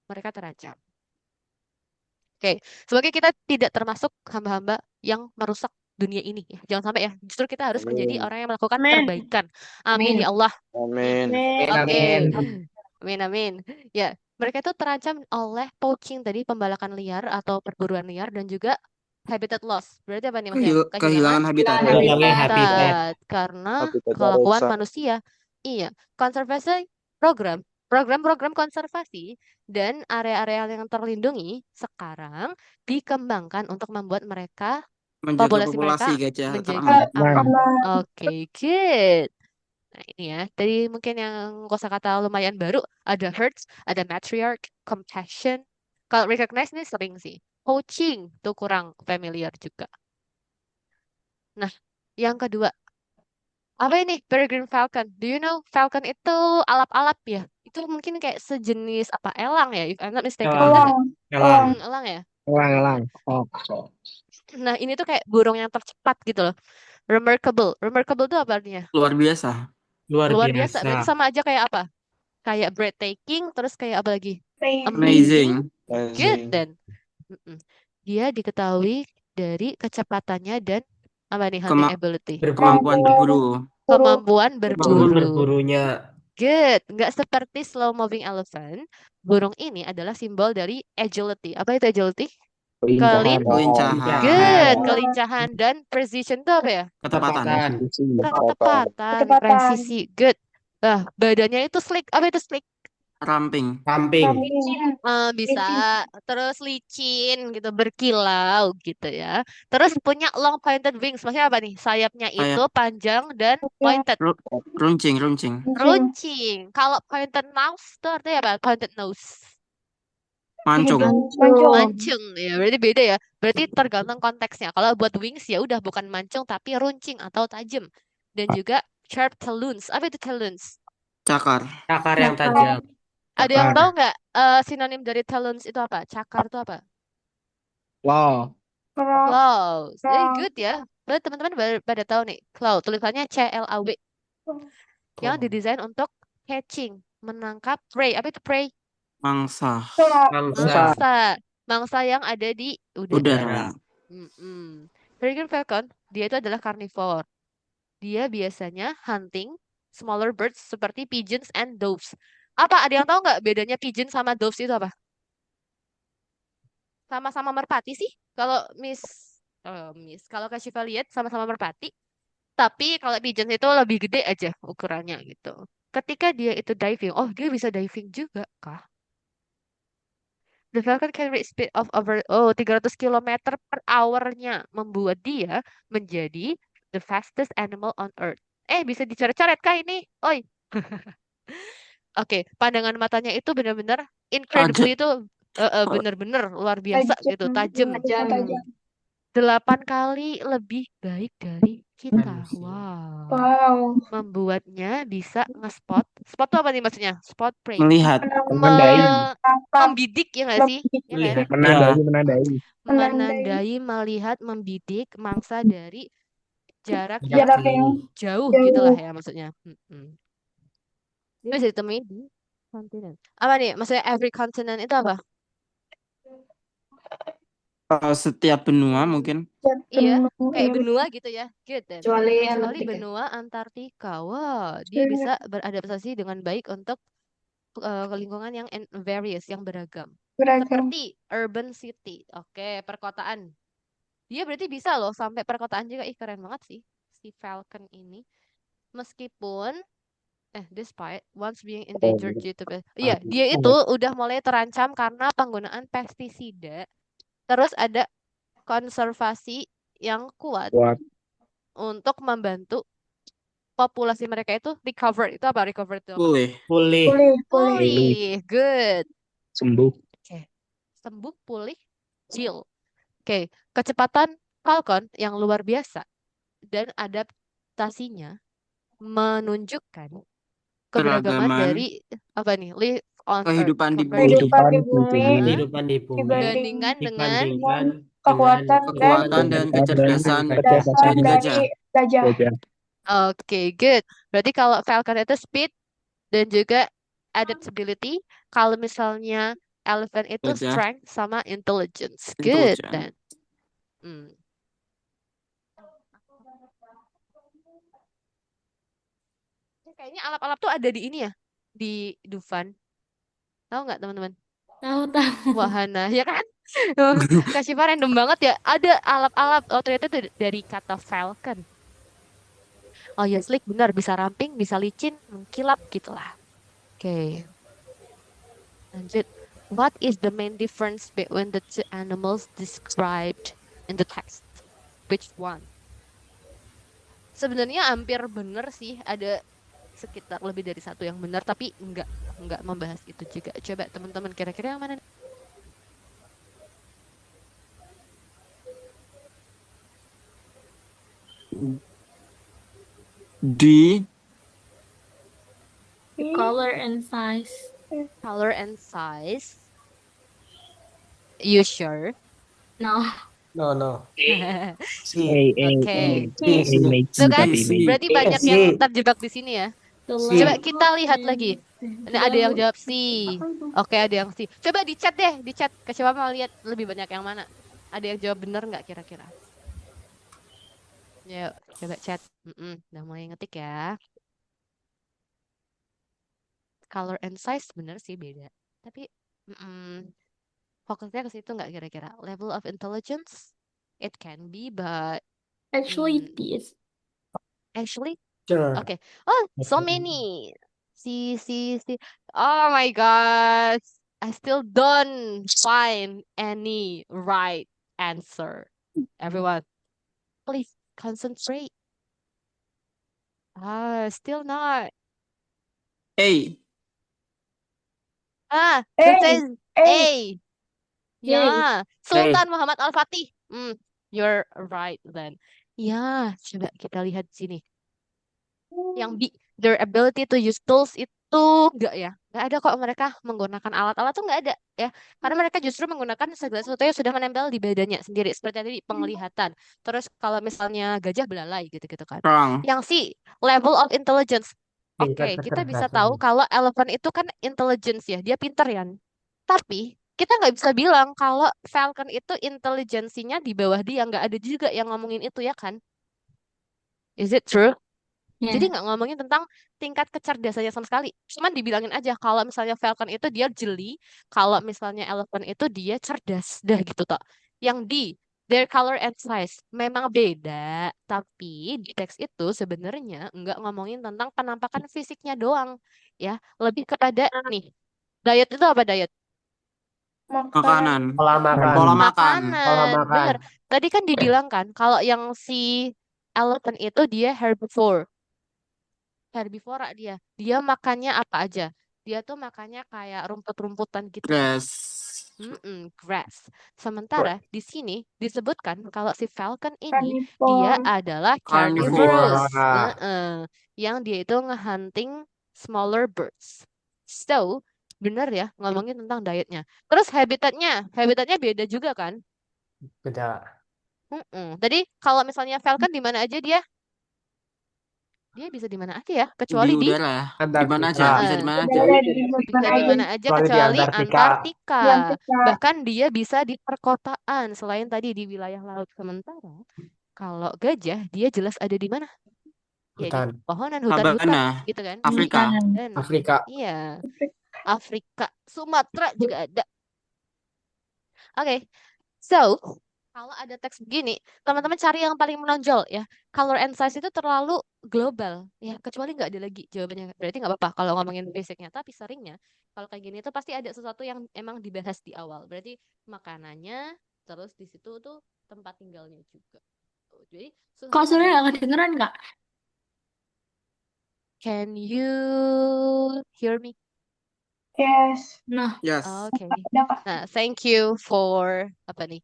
mereka terancam. Oke, sebagai kita tidak termasuk hamba-hamba yang merusak dunia ini ya. Jangan sampai ya. Justru kita harus menjadi Amin. orang yang melakukan Amin. perbaikan. Amin Amin. ya Allah. Amin. Amin. Oke. Amin. Amin amin. Ya, mereka itu terancam oleh poaching tadi, pembalakan liar atau perburuan liar, dan juga habitat loss. Berarti apa nih maksudnya? Kehilangan Kehilangan habitat. Kehilangan Hilangnya habitat. habitat karena Habitatnya kelakuan rusak. manusia. Iya, konservasi program-program konservasi dan area-area yang terlindungi sekarang dikembangkan untuk membuat mereka, Menjaga populasi mereka populasi gajah menjadi teraman. aman. Aman. Oke, good. Nah, ini ya. Tadi mungkin yang kosakata lumayan baru, ada herds, ada matriarch, compassion. Kalau recognize ini sering sih. Poaching tuh kurang familiar juga. Nah, yang kedua, apa ini? Peregrine falcon. Do you know falcon itu alap-alap ya? Itu mungkin kayak sejenis apa, elang ya? If I'm not mistaken, Elang. bener nggak? Elang. Elang ya. Elang-elang. Oh. Nah, ini tuh kayak burung yang tercepat gitu loh. Remarkable. Remarkable itu apa artinya? Luar biasa. Luar Luar biasa. biasa. Berarti sama aja kayak apa? Kayak breathtaking, terus kayak apa lagi? Amazing. Amazing. Good Amazing. then. Mm-mm. Dia diketahui dari kecepatannya dan apa nih, hunting Kema- ability. Kemampuan berburu. Kemampuan Kemampuan berburu. berburunya. Good. Nggak seperti slow moving elephant. Burung ini adalah simbol dari agility. Apa itu agility? Kelincahan. Kelincahan. Good. Kelincahan dan precision itu apa ya? Ketepatan. Ketepatan. Ketepatan, Ketepatan. presisi. Good. Badannya itu slick. Apa itu slick? Ramping. Ramping. Bisa terus licin gitu, berkilau gitu ya. Terus punya long pointed wings. Maksudnya apa nih? Sayapnya itu Sayap. panjang dan pointed. Runcing. Runcing. Kalau pointed nose itu artinya apa? Pointed nose. Mancung. Mancung ya. Berarti beda ya. Berarti tergantung konteksnya. Kalau buat wings ya udah bukan mancung tapi runcing atau tajam. Dan juga sharp talons. Apa itu talons? Cakar. Cakar yang tajam. Ada yang tahu nggak sinonim dari talons itu apa? Cakar itu apa? Wow. Claws. Good ya. Berarti teman-teman pada tahu nih. Claw. Tulisannya CLAW. Yang didesain untuk catching. Menangkap prey. Apa itu prey? Mangsa. Mangsa yang ada di udara. Udara. Peregrine falcon, dia itu adalah carnivore. Dia biasanya hunting smaller birds seperti pigeons and doves. Apa? Ada yang tahu nggak bedanya pigeon sama doves itu apa? Sama-sama merpati sih. Kalau kalau Kak Syifa lihat sama-sama merpati. Tapi kalau pigeon itu lebih gede aja ukurannya gitu. Ketika dia itu diving, dia bisa diving juga kah? The falcon can reach speed of over 300 km per hour-nya, membuat dia menjadi the fastest animal on earth. Bisa dicoret-coret kah ini? Oi. Oke, pandangan matanya itu benar-benar incredibly itu benar-benar luar biasa gitu, tajam. 8 kali lebih baik dari kita. Wow. Membuatnya bisa nge-spot. Spot itu apa nih maksudnya? Spot prey. Melihat. Membidik ya nggak sih? Ya kan? Menandai. Melihat, membidik mangsa dari jarak Jarak yang yang jauh jauh. gitulah ya maksudnya. Ini bisa ditemui di kontinen. Apa nih? Maksudnya every continent itu apa? Setiap benua mungkin. Iya, kayak benua gitu ya. Good then. Kecuali Kecuali Antartika. benua Antartika. Wah, dia bisa beradaptasi dengan baik untuk lingkungan yang various, yang beragam. Seperti urban city. Oke, perkotaan. Dia berarti bisa loh sampai perkotaan juga. Keren banget sih si falcon ini. Meskipun despite once being endangered due to dia itu udah mulai terancam karena penggunaan pestisida. Terus ada konservasi yang kuat untuk membantu populasi mereka itu recover. Itu apa recover itu apa? Pulih. Pulih. Pulih, pulih. Pulih. Good. Sembuh. Oke. Sembuh, pulih, chill. Oke. Kecepatan Falcon yang luar biasa dan adaptasinya menunjukkan keberagaman Keragaman dari apa nih? Live on Earth kehidupan di bumi. Kehidupan di Kehidupan di bumi bumi. Kehidupan di bumi. dibandingkan dengan Dibandingkan kekuatan dan Kekuatan dan kecerdasan kecerdasan dari dari gajah. gajah. Gajah. oke, good. Berarti kalau Falcon itu speed dan juga adaptability. Kalau misalnya elephant itu Gajah. strength sama intelligence. Good Intelijen. then. Hmm. Kayaknya alap-alap tuh ada di ini ya, di Dufan. Tahu nggak teman-teman? Tahu. Wahana, ya kan? Kak Syifa random banget ya. Ada alap-alap. Oh ternyata itu dari kata falcon. Oh ya, slick benar. Bisa ramping, bisa licin, mengkilap gitulah. Oke, lanjut. What is the main difference between the two animals described in the text? Which one? Sebenarnya hampir benar sih. Ada sekitar lebih dari satu yang benar, tapi nggak membahas itu juga. Coba teman-teman kira-kira yang mana? Di Color and size. Color and size. You sure? No. No. Si. Oke. Si. Tuh kan, Si. berarti banyak Si. yang terjebak di sini ya. Si. Coba kita lihat lagi. Ini ada yang jawab si. Oke, ada yang si. Coba di chat deh, di chat. Coba mau lihat lebih banyak yang mana. Ada yang jawab bener nggak kira-kira? Yuk, coba chat. Udah mulai ngetik ya. Color and size bener sih beda. Tapi fokusnya ke situ nggak kira-kira? Level of intelligence? It can be, but Actually, Hmm. it is. actually, Sure. okay. Oh, so many. See. Oh my gosh. I still don't find any right answer. Everyone, please concentrate. Still not. A. It A. says A. A. Yeah. Sultan Muhammad Al-Fatih. You're right then. Ya, coba kita lihat sini. Yang B, their ability to use tools itu enggak ya. Enggak ada kok mereka menggunakan alat-alat tuh enggak ada ya. Karena mereka justru menggunakan segala sesuatu yang sudah menempel di badannya sendiri. Seperti tadi penglihatan. Terus kalau misalnya gajah belalai gitu-gitu kan. Perang. Yang C, level of intelligence. Tingkat Oke, kita bisa kecerdasan. tahu kalau elephant itu kan intelligence ya. Dia pinter ya. Tapi kita nggak bisa bilang kalau falcon itu intelijensinya di bawah dia. Nggak ada juga yang ngomongin itu ya kan? Is it true? Jadi Yeah. nggak ngomongin tentang tingkat kecerdasannya sama sekali. Cuman dibilangin aja kalau misalnya falcon itu dia jeli, kalau misalnya elephant itu dia cerdas. Dah gitu toh. Yang D, their color and size memang beda, tapi di teks itu sebenarnya nggak ngomongin tentang penampakan fisiknya doang, ya. Lebih kepada nih, diet itu apa diet? Makanan. Pola makan. Pola makan. Pola Makanan, makan. bener. Tadi kan dibilang kan kalau yang si elephant itu dia herbivore. Herbivora dia makannya apa aja? Dia tuh makannya kayak rumput-rumputan gitu. Grass. Grass. Sementara di sini disebutkan kalau si falcon ini dia Carnivore. adalah Carnivore. carnivorous. Yang dia itu ngehunting smaller birds. So, bener ya ngomongin tentang dietnya. Terus habitatnya beda juga kan? Beda. Tadi kalau misalnya falcon di mana aja dia? Dia bisa di mana aja ya, Di kecuali di udara. Di mana aja? Antartika. Bisa di mana aja? Udara di bisa di mana aja Kecuali di kecuali Antartika. Antartika. Antartika. Bahkan dia bisa di perkotaan selain tadi di wilayah laut. Sementara kalau gajah dia jelas ada di mana? Ya di Hutan. pepohonan, hutan-hutan Sabana. gitu kan. Afrika. Dan Afrika. iya, Afrika, Sumatera juga ada. Oke. So, kalau ada teks begini, teman-teman cari yang paling menonjol ya. Color and size itu terlalu global ya, kecuali nggak ada lagi jawabannya. Berarti nggak apa-apa kalau ngomongin basicnya. Tapi seringnya kalau kayak gini tuh pasti ada sesuatu yang emang dibahas di awal. Berarti makanannya, terus di situ tuh tempat tinggalnya juga. Jadi Kok suaranya nggak kedengeran, Kak? Can you hear me? Yes. Nah, Yes. Oke. Udah, Kak. Nah, thank you for apa nih?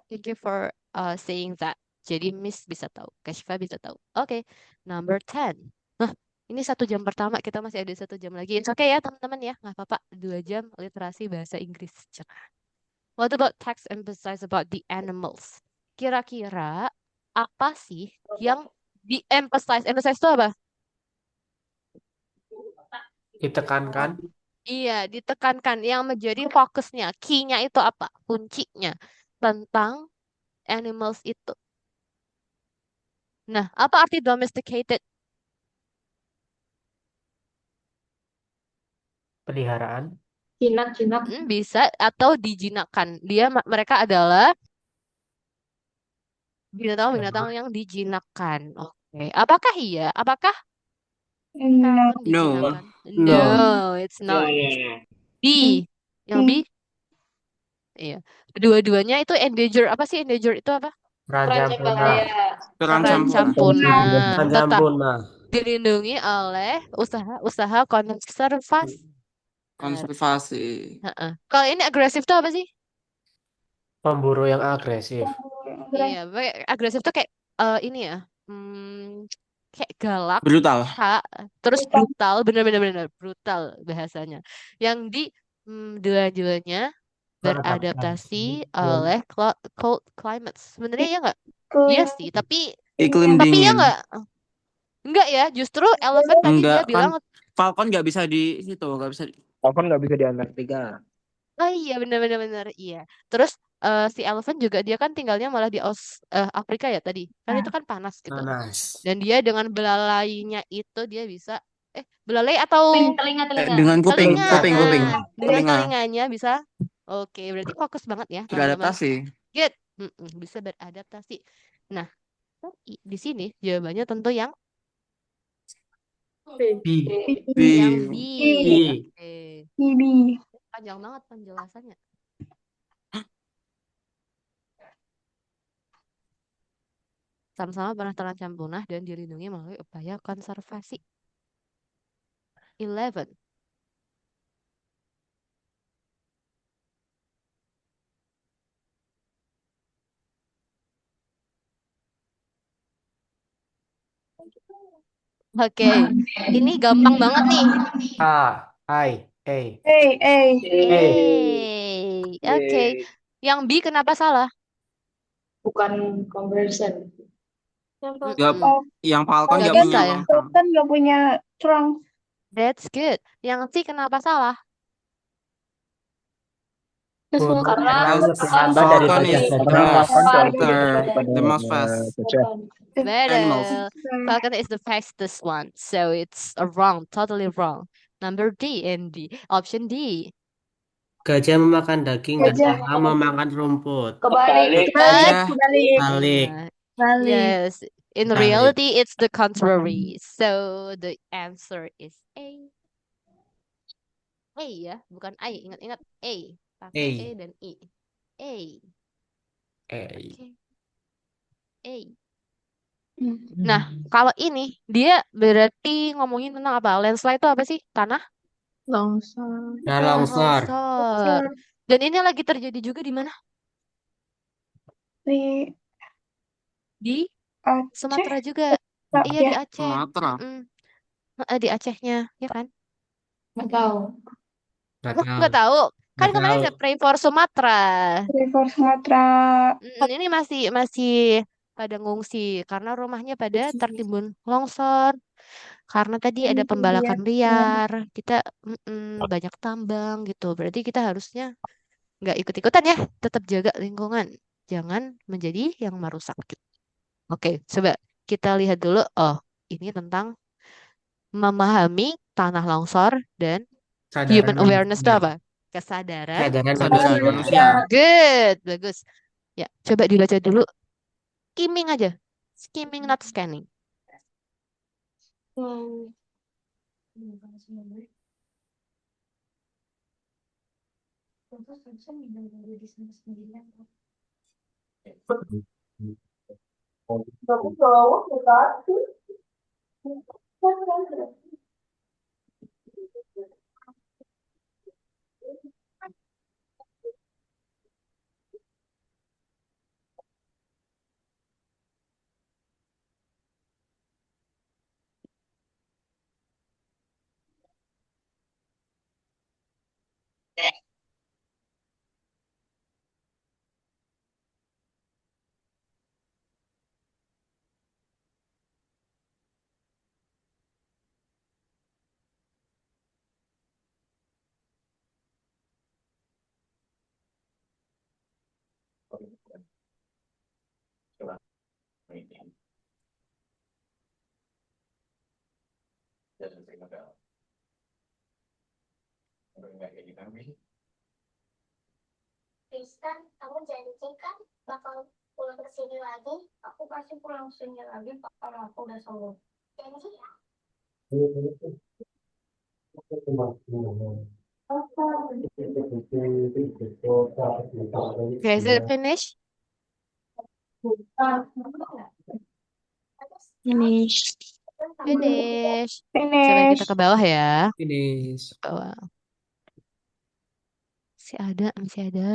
Thank you for saying that. Jadi Miss bisa tahu, Kashfa bisa tahu. Oke, number 10. Nah, ini 1 jam pertama, kita masih ada 1 jam lagi. It's okay ya teman-teman ya, nggak apa-apa. 2 jam literasi bahasa Inggris. Cerah. What about text emphasize about the animals? Kira-kira apa sih yang di-emphasize? Emphasize itu apa? Ditekankan. Iya, ditekankan. Yang menjadi fokusnya, key-nya itu apa? Kuncinya tentang animals itu. Nah, apa arti domesticated? Peliharaan. jinak-jinak. Bisa atau dijinakkan. Mereka adalah binatang-binatang yang dijinakkan. Oke. Apakah iya? Apakah No. falcon No. dijinakkan? No. No, it's not. B. Yang B? Iya. Kedua-duanya itu endanger. Apa sih endanger itu apa? Terancam punah. Terancam Terancam punah. punah. Terancam Tetap punah. dilindungi oleh usaha konservasi. Konservasi. Heeh. Kalau ini agresif tuh apa sih? Pemburu yang agresif. Iya, agresif tuh kayak ini ya, kayak galak, Brutal. terus brutal, bener-bener brutal bahasanya. Yang di dua-duanya beradaptasi oleh cold climate. Sebenarnya ya nggak? Iya sih, tapi Iklim ya dingin. nggak ya. Justru elephant tadi dia Enggak, bilang, kan falcon nggak bisa di situ, nggak bisa. Falcon nggak bisa di Antartika. oh iya bener-bener iya. Terus si elephant juga dia kan tinggalnya malah di Afrika ya tadi. Kan itu kan panas gitu. Panas. Dan dia dengan belalainya itu dia bisa belalai atau Telinga. Dengan kuping, telinga. kuping. Nah, dengan Telinga. telinganya bisa. Oke, berarti fokus banget ya teman-teman. Beradaptasi. Good. Bisa beradaptasi. Nah, tapi di sini jawabannya tentu yang B. yang B. B. Oke. Bibi. Panjang banget penjelasannya. Sama-sama pernah terancam punah dan dilindungi melalui upaya konservasi. 11. Oke, ini gampang banget nih. A. I. A. Oke. Yang B kenapa salah? Bukan conversion. Nggak, Mm-mm. yang falcon Nggak nggak bisa punya ya? lonceng. Kan nggak punya trunk. That's good. Yang C kenapa salah? Karena lebih lambat dari Falcon gajah is the dan most gajah. the most fast animals. Betul. Falcon is the fastest one. So it's wrong, totally wrong. Number D and D. Option D. Gajah memakan daging dan Gajah. elang memakan rumput. kebalik. Gajah. Balik. Nah, yes. In Balik. reality, it's the contrary. So the answer is A. A ya, bukan I. Ingat-ingat A. Pakai A. E dan I. A. A. Oke. A. Nah, kalau ini dia berarti ngomongin tentang apa? Landslide itu apa sih? Tanah Longsor. Nah, longsor. longsor. Dan ini lagi terjadi juga di mana? Di Di Aceh. Sumatera juga. Iya, di Aceh. Sumatera. Di Acehnya, ya kan? Nggak tahu. Nggak Wah, tahu. nggak tahu. Kan Nggak kemarin tahu. ada Pray for Sumatera. River Sumatera. Ini masih pada ngungsi karena rumahnya pada tertimbun longsor. Karena tadi ada pembalakan liar, kita banyak tambang gitu. Berarti kita harusnya nggak ikut-ikutan ya, tetap jaga lingkungan. Jangan menjadi yang merusak. Oke, coba kita lihat dulu. Oh, ini tentang memahami tanah longsor dan Kesadaran human awareness itu manusia. apa? Kesadaran. Kesadaran manusia. Good, bagus. Ya, coba dibaca dulu. Skimming aja. Skimming, not scanning. Tristan, kamu janji kan bakal pulang ke sini lagi? Aku pasti pulang ke sini lagi kalau aku udah sembuh. Janji ya? Okay, is it finished? Finish. Finish. Coba kita Finish. ke bawah ya. Finish. Ke bawah. Masih ada, masih ada.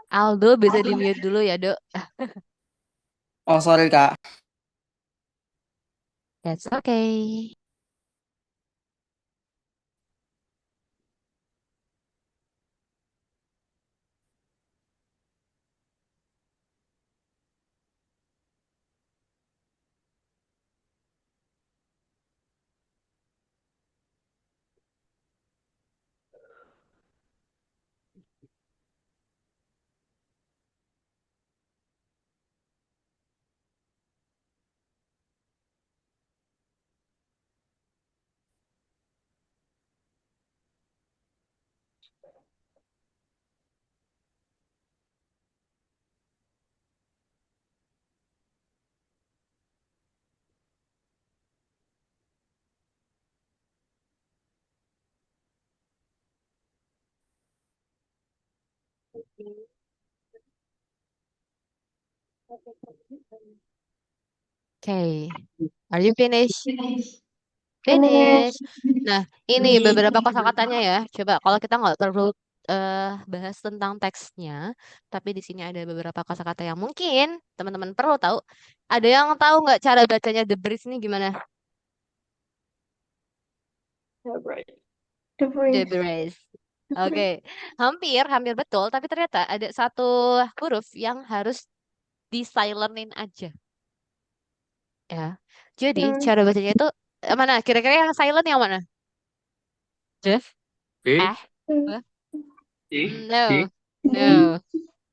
Aldo bisa di-mute dulu ya, Dok. Oh, sorry, Kak. That's okay. Okay. Are you finished? Finish. Nah, ini beberapa kosakatanya ya. Coba kalau kita nggak perlu bahas tentang teksnya, tapi di sini ada beberapa kosakata yang mungkin teman-teman perlu tahu. Ada yang tahu nggak cara bacanya The Bridge ini gimana? The The Bridge. Bridge. Oke, hampir betul, tapi ternyata ada satu huruf yang harus di-silentin aja. Ya. Jadi cara bacanya itu mana? Kira-kira yang silent yang mana? Jeff? Eh? Apa? No. No.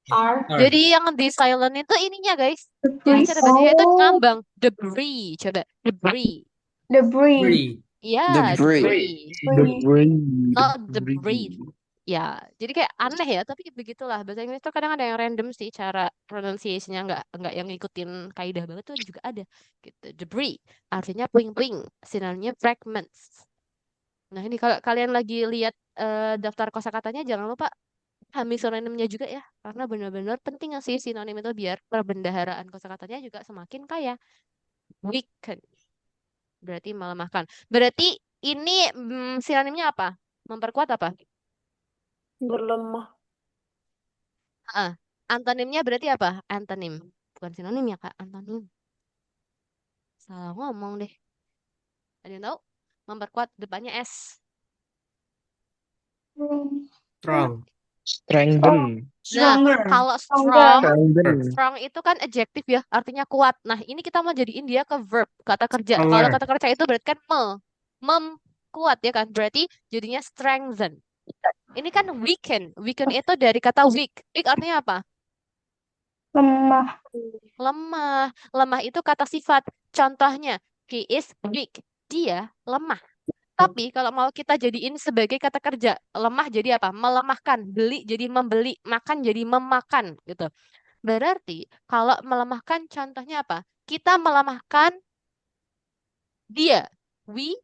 R. Jadi yang di silent itu ininya guys. The Jadi Bridge. cara bacanya itu ngambang. Debris. Coba. Debris. The Bridge. Free. Ya, Debris. debris. Debris. Not debris. Ya, jadi kayak aneh ya, tapi begitulah. Bahasa Inggris tuh kadang ada yang random sih cara pronunciation-nya nggak yang ngikutin kaidah banget tuh juga ada gitu. Debris artinya puing-puing, sinonimnya fragments. Nah, ini kalau kalian lagi lihat daftar kosakatanya jangan lupa ambil sinonimnya juga ya, karena benar-benar penting sih sinonim itu biar perbendaharaan kosakatanya juga semakin kaya. Weaken berarti melemahkan. Berarti ini sinonimnya apa? Memperkuat apa? Berlemah. Ah, antonimnya berarti apa? Antonim. Bukan sinonim ya, Kak. Antonim. Salah ngomong deh. Ada yang tahu? Memperkuat depannya S. Strong. Strengthen. Nah, kalau Stronger. Strengthen. strong itu kan adjektif ya, artinya kuat. Nah, ini kita mau jadiin dia ke verb, kata kerja. Kalau Stronger. kata kerja itu berarti kan memkuat ya kan, berarti jadinya strengthen. Ini kan weaken. Weaken itu dari kata weak. Weak artinya apa? Lemah. Lemah. Lemah itu kata sifat. Contohnya, he is weak. Dia lemah. Tapi kalau mau kita jadiin sebagai kata kerja, lemah jadi apa? Melemahkan. Beli jadi membeli. Makan jadi memakan gitu. Berarti kalau melemahkan contohnya apa? Kita melemahkan dia. We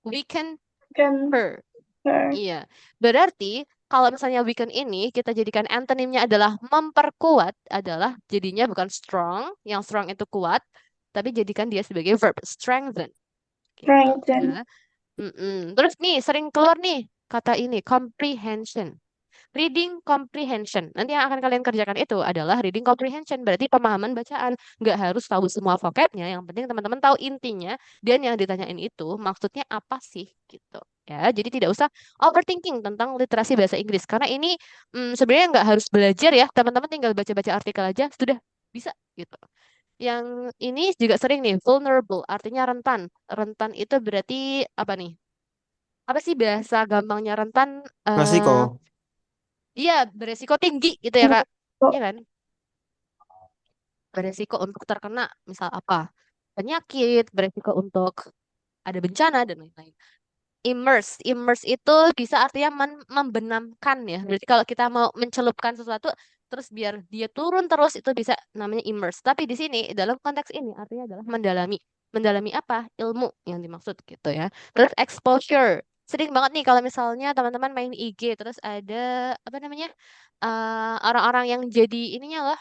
weaken Can her. her. Iya. Berarti kalau misalnya weaken ini kita jadikan antonimnya adalah memperkuat adalah jadinya bukan strong, yang strong itu kuat, tapi jadikan dia sebagai verb strengthen. Gitu. Strengthen. Ya. Terus nih sering keluar nih kata ini comprehension. Reading comprehension. Nanti yang akan kalian kerjakan itu adalah reading comprehension. Berarti pemahaman bacaan. Nggak harus tahu semua vocabnya. Yang penting teman-teman tahu intinya. Dan yang ditanyain itu maksudnya apa sih gitu. Ya, jadi tidak usah overthinking tentang literasi bahasa Inggris. Karena ini sebenarnya nggak harus belajar ya. Teman-teman tinggal baca-baca artikel aja. Sudah bisa gitu. Yang ini juga sering nih, vulnerable. Artinya rentan. Rentan itu berarti apa nih? Apa sih bahasa gampangnya rentan? Resiko. Iya, beresiko tinggi gitu ya, Kak. Iya kan? Beresiko untuk terkena misal apa? Penyakit, beresiko untuk ada bencana dan lain-lain. Immerse. Immerse itu bisa artinya membenamkan ya. Berarti kalau kita mau mencelupkan sesuatu terus biar dia turun terus itu bisa namanya immerse. Tapi di sini dalam konteks ini artinya adalah mendalami. Mendalami apa? Ilmu yang dimaksud gitu ya. Terus exposure. Sering banget nih kalau misalnya teman-teman main IG terus ada apa namanya? Orang-orang yang jadi ininya loh.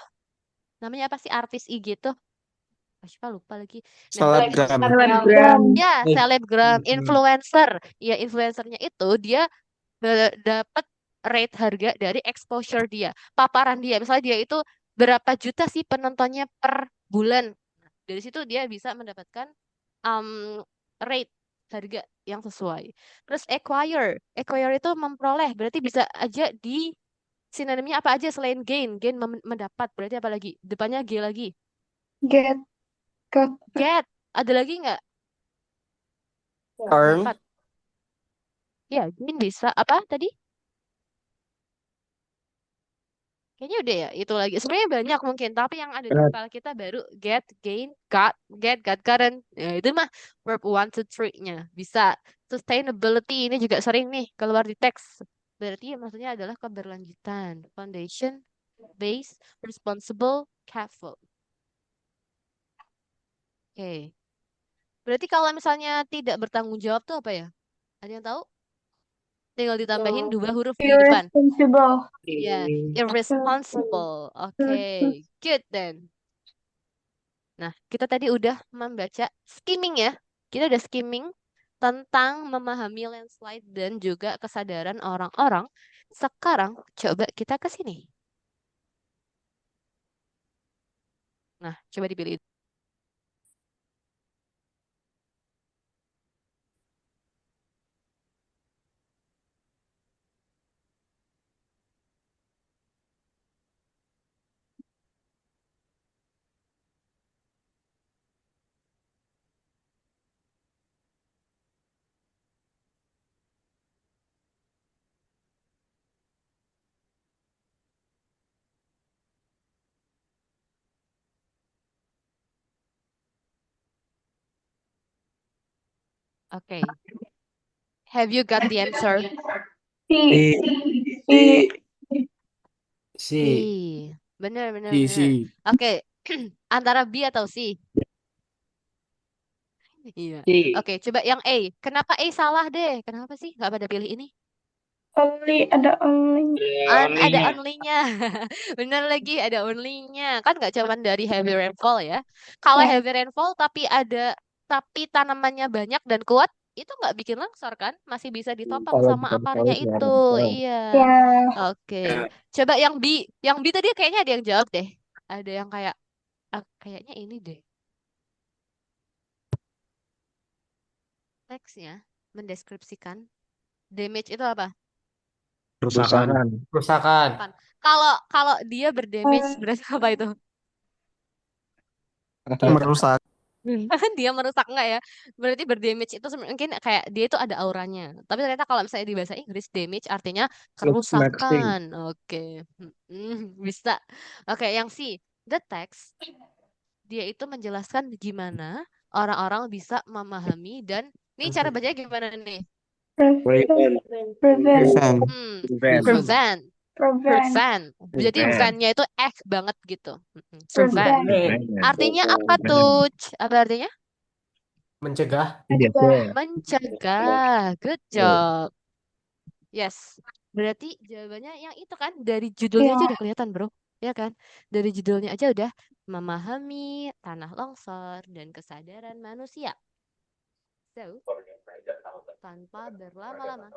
Namanya apa sih artis IG tuh? Siapa lupa lagi. Nah, Selebgram. Selebgram. ya, Eh, selebgram, mm-mm. influencer. Ya, influencernya itu dia dapat rate harga dari exposure dia, paparan dia. Misalnya dia itu berapa juta sih penontonnya per bulan. Dari situ dia bisa mendapatkan um, rate harga yang sesuai. Terus acquire, acquire itu memperoleh, berarti bisa aja di sinonimnya apa aja selain gain, gain mendapat, berarti apa lagi? Depannya G lagi. Get. Got. Get, ada lagi nggak? Earn. Dapat. Ya, gain bisa apa tadi? Kayaknya udah ya, itu lagi. Sebenarnya banyak mungkin, tapi yang ada di Berat. kepala kita baru get, gain, got, got, current. Ya, itu mah verb one, two, three-nya. Bisa. Sustainability ini juga sering nih keluar di teks. Berarti maksudnya adalah keberlanjutan. Foundation, base, responsible, careful. Oke. Berarti kalau misalnya tidak bertanggung jawab tuh apa ya? Ada yang tahu? Tinggal ditambahin dua huruf di depan. Irresponsible. Ya, irresponsible. Oke, good then. Nah, kita tadi udah membaca skimming ya. Kita udah skimming tentang memahami landslide dan juga kesadaran orang-orang. Sekarang coba kita ke sini. Nah, coba dipilih. Oke. Have you got the answer? C. C. C. C. Bener, bener, C. bener. C. Oke. Antara B atau C? Iya. C. Oke, coba yang A. Kenapa A salah deh? Kenapa sih nggak pada pilih ini? Only. Ada only. Ada only-nya. Bener lagi, ada only-nya. Kan nggak cuma dari heavy rainfall ya. Kalau Ya. heavy rainfall tapi tanamannya banyak dan kuat, itu nggak bikin longsor kan? Masih bisa ditopang Kalau sama bukan akarnya sawit ya itu. rainfall. Iya. Ya. Oke. Coba yang B. Yang B tadi kayaknya ada yang jawab deh. Ada yang kayak kayaknya ini deh. Teksnya mendeskripsikan damage itu apa? Kerusakan. Kerusakan. Kerusakan. Kan. Kalau dia berdamage berarti apa itu? Merusak. Dia merusak nggak ya? Berarti berdamage itu mungkin kayak dia itu ada auranya. Tapi ternyata kalau misalnya di bahasa Inggris damage artinya Nothing. kerusakan. Oke. Bisa. Oke, yang C, the text, dia itu menjelaskan gimana orang-orang bisa memahami dan ini cara bacanya gimana nih? Prevent. Prevent. Prevent. Hmm, Prevent. prevent. Prevent. Prevent. Jadi Prevent. vent-nya itu banget gitu. Prevent. Prevent. Artinya apa tuh? Apa artinya? Mencegah. Iya. Mencegah. Good job. Yes. Berarti jawabannya yang itu kan dari judulnya aja Iya. udah kelihatan, bro. Ya kan? Dari judulnya aja udah memahami tanah longsor dan kesadaran manusia. So, tanpa berlama-lama.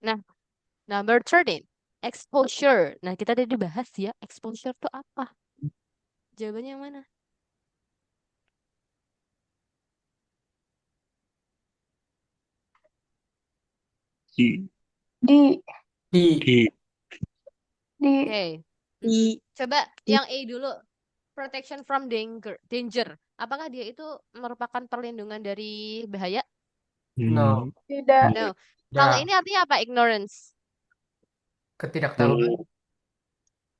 Nah, number 13. Exposure. Nah, kita tadi bahas ya, exposure itu apa? Jawabannya yang mana? Di. Di. Di. Di. Di. Oke. Coba yang A dulu. Protection from danger. Apakah dia itu merupakan perlindungan dari bahaya? No. Tidak. No. Kalau ini artinya apa? Ignorance. Ketidaktahuan.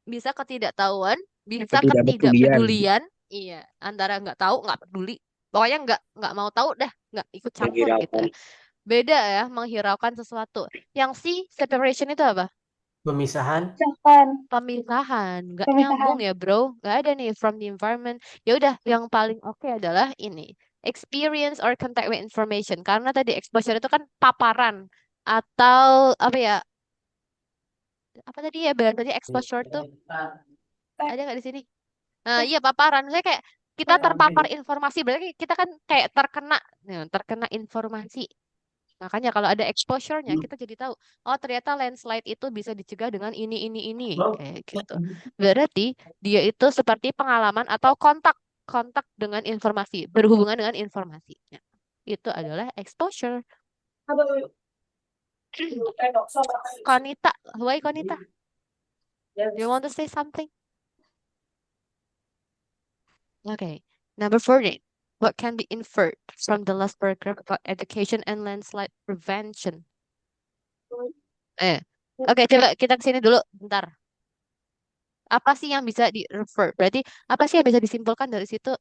Bisa ketidaktahuan, bisa Ketidakpedulian. ketidakpedulian. Iya, antara nggak tahu, nggak peduli. Pokoknya nggak mau tahu dah, nggak ikut campur gitu. Beda ya, menghiraukan sesuatu. Yang C, separation itu apa? Pemisahan. Jangan. Pemisahan. Nggak Pemisahan. nyambung ya, bro. Nggak ada nih from the environment. Ya udah, yang paling oke adalah ini. Experience or contact with information. Karena tadi exposure itu kan paparan atau apa ya? Apa tadi ya? Tadi exposure tuh ada nggak di sini? Nah, iya paparan. Saya kayak kita terpapar informasi, berarti kita kan kayak terkena informasi. Makanya kalau ada exposure-nya, kita jadi tahu, oh ternyata landslide itu bisa dicegah dengan ini, kayak gitu. Berarti dia itu seperti pengalaman atau kontak dengan informasi, berhubungan dengan informasi. Ya, itu adalah exposure. Konita, why Konita? Do you want to say something? Okay. Number 14. What can be inferred from the last paragraph about education and landslide prevention? Oke, coba kita ke sini dulu bentar. Apa sih yang bisa di-refer? Berarti apa sih yang bisa disimpulkan dari situ?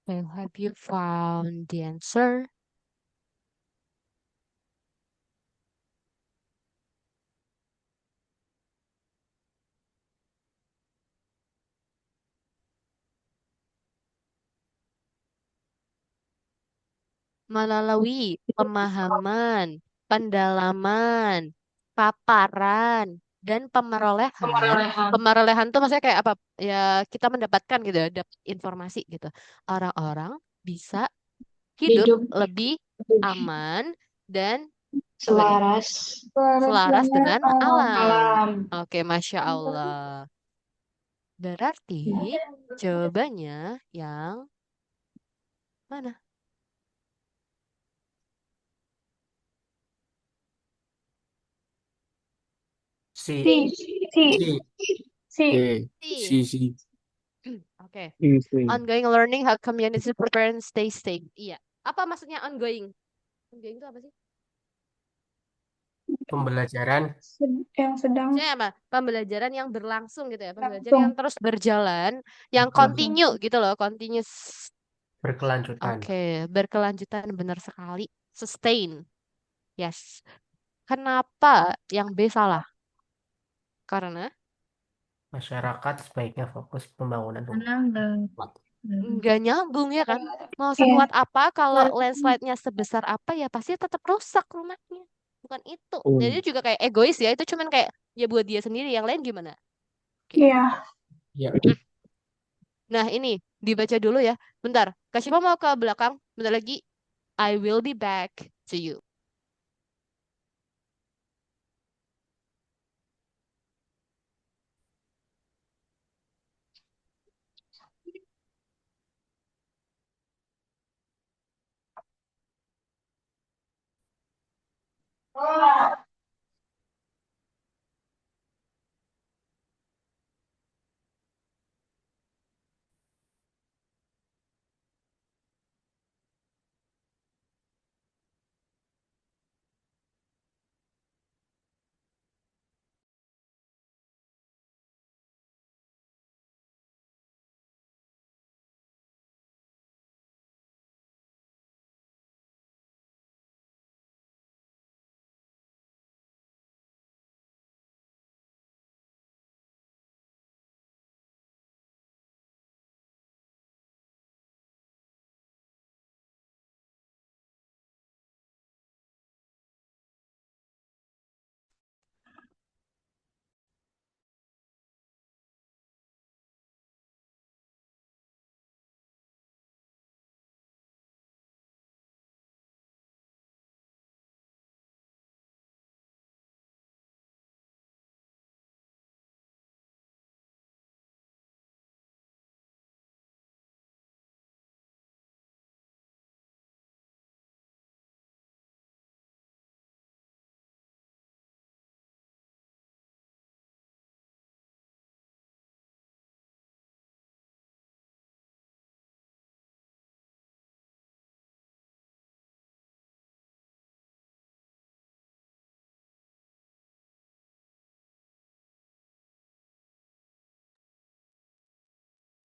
Well, have you found the answer? Melalui pemahaman, pendalaman, paparan, dan pemerolehan. Pemerolehan tuh maksudnya kayak apa? Ya kita mendapatkan gitu ya, informasi gitu. Orang-orang bisa hidup lebih aman dan apa nih? Selaras dengan alam. Oke, Masya Allah. Berarti jawabannya yang mana? Si. Si. Si. Si. Si. Si. Si. Oke. Insting. Ongoing learning how communities prepare and stay safe. Iya. Apa maksudnya ongoing? Ongoing itu apa sih? Pembelajaran. Yang sedang. Maksudnya apa? Pembelajaran yang berlangsung gitu ya. Pembelajaran Langsung. yang terus berjalan, yang continue gitu loh, continuous. Berkelanjutan. Oke, berkelanjutan benar sekali. Sustain. Yes. Kenapa yang B salah? Karena Masyarakat sebaiknya fokus pembangunan rumah. nggak nyambung ya kan? Mau Iya. sekuat apa kalau landslide-nya sebesar apa ya pasti tetap rusak rumahnya. Bukan itu. Jadi dia juga kayak egois ya. Itu cuman kayak ya buat dia sendiri. Yang lain gimana? Oke. Iya. Ya. Nah ini dibaca dulu ya. Bentar. Kak Syifa mau ke belakang. Bentar lagi. I will be back to you.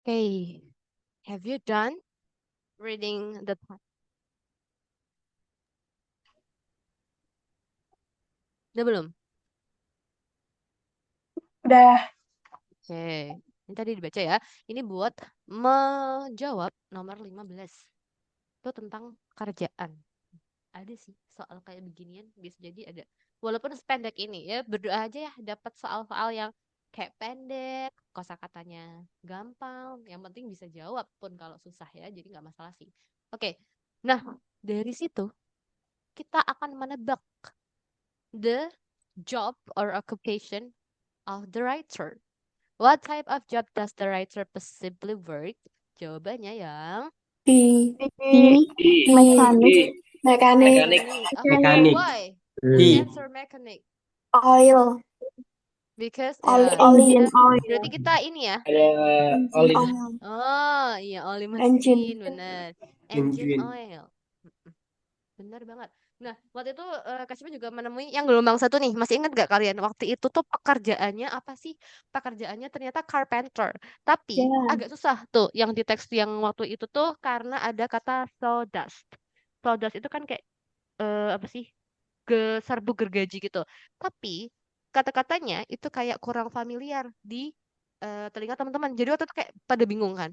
Okay, have you done reading the text? Udah belum? Udah. Oke, ini tadi dibaca ya. Ini buat menjawab nomor 15. Itu tentang kerjaan. Ada sih soal kayak beginian, bisa jadi ada. Walaupun sependek ini ya, berdoa aja ya dapat soal-soal yang kayak pendek, kosakatanya gampang, yang penting bisa jawab pun kalau susah ya, jadi nggak masalah sih. Oke, nah dari situ kita akan menebak the job or occupation of the writer. What type of job does the writer possibly work? Jawabannya yang Di Di mekanik, Mekanik. Okay, Mekanik. why? Di. Answer mechanic. oil, Because oli, berarti kita ini ya. Ada oli. oil, Oh, iya oli Engine. mesin, benar. Engine Engine. oil. Benar banget. Nah, waktu itu Kak Cima juga menemui yang gelombang satu nih. Masih ingat gak kalian? Waktu itu tuh pekerjaannya apa sih? Pekerjaannya ternyata carpenter. Tapi Ya. agak susah tuh yang di teks yang waktu itu tuh karena ada kata sawdust. Sawdust itu kan kayak apa sih? Serbuk gergaji gitu. Tapi kata-katanya itu kayak kurang familiar di telinga teman-teman. Jadi waktu itu kayak pada bingung kan.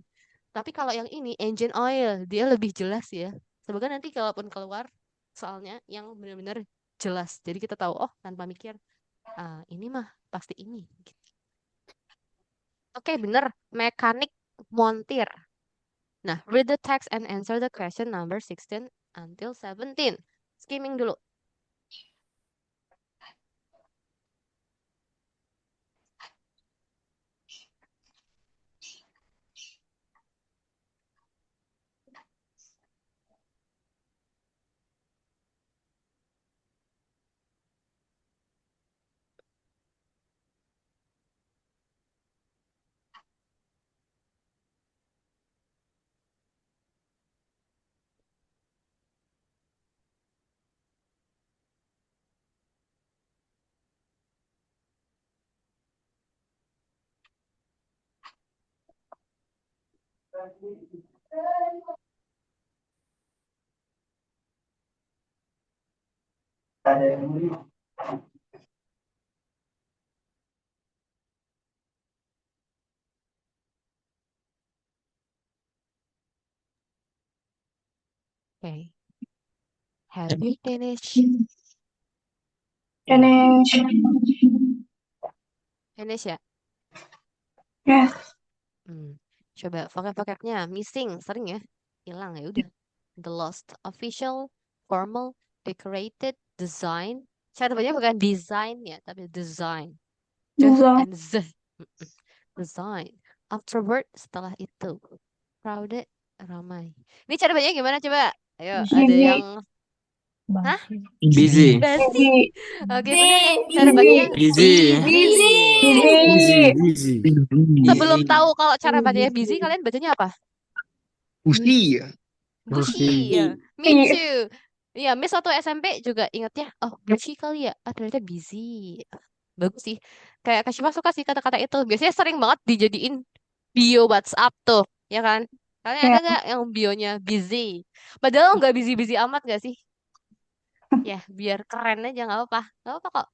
Tapi kalau yang ini engine oil, dia lebih jelas ya. Semoga nanti kalaupun keluar soalnya yang benar-benar jelas. Jadi kita tahu, oh tanpa mikir, ini mah pasti ini. Gitu. Oke, bener. Mekanik montir. Nah, read the text and answer the question number 16 until 17. Skimming dulu. Okay. Have you finished? finish. Finish ya? Yes. Coba vocab-vocabnya missing, sering ya? Hilang ya udah. The lost, official, formal, decorated, design. Cara bacanya bukan design ya, tapi design. Design. And z. Design. Afterward, setelah itu. Crowded, ramai. Ini cara bacanya gimana coba? Ayo, ada Busy. yang hah? Busy. Basi. Busy. Oke, benar ya. Cara bacanya Busy. busy. Busy. Sebelum tahu kalau cara bacanya busy, kalian bacanya apa? Busi ya. Busy. Ya. Me Iya. too. Ya, Miss waktu SMP juga ingat ya. Oh, busy kali ya. Ternyata busy. Bagus sih. Kayak Kashima suka sih kata-kata itu. Biasanya sering banget dijadiin bio WhatsApp tuh. Ya kan? Kalian ada Ya. nggak yang bionya busy? Padahal nggak busy-busy amat gak sih? Ya, biar keren aja nggak apa-apa. Nggak apa-apa kok.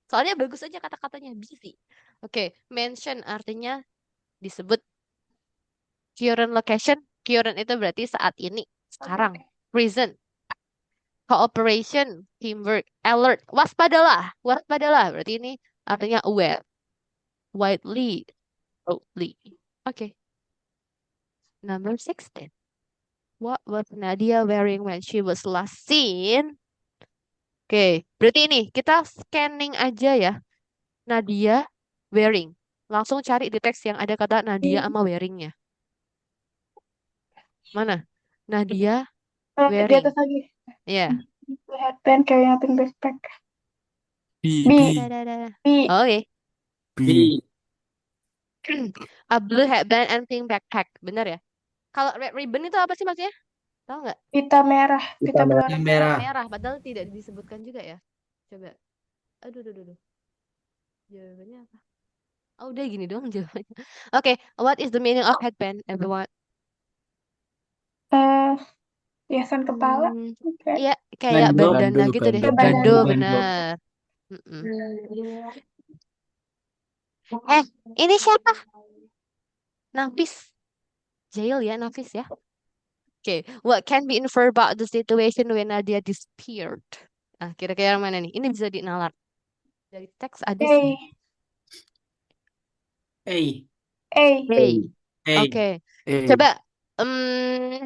Soalnya bagus aja kata-katanya busy. Oke, mention artinya disebut. Current location. Current itu berarti saat ini. Sekarang. Present. Cooperation, teamwork, alert, waspadalah, waspadalah. Berarti ini artinya aware, widely, broadly. Oke. Number 16. What was Nadia wearing when she was last seen? Oke, berarti ini kita scanning aja ya. Nadia wearing. Langsung cari di teks yang ada kata Nadia sama wearingnya. Mana? Nadia Di wearing. atas lagi. Ya. Headband carrying a pink backpack. B. B. Dadah. B. Oke. B. A blue headband and pink backpack. Benar ya? Kalau red ribbon itu apa sih maksudnya? Tahu nggak? Pita merah. Pita berwarna merah. Merah, padahal tidak disebutkan juga ya. Coba. Aduh. Jawabannya apa? Oh, udah gini dong jawabannya. Oke, what is the meaning of headband, everyone? Eh, hiasan kepala. Hmm, Oke. iya, kayak Bando. bandana gitu deh. Ya, Bando, bandana. Bando. bener. Mm-mm. Eh, ini siapa? Nafis. Jail ya, Nafis ya. Oke, what can be inferred about the situation when Nadia disappeared? Ah, kira-kira yang mana nih? Ini bisa dinalar. Dari teks ada sih. A. A. A. Hey, A. oke. Eh, Coba,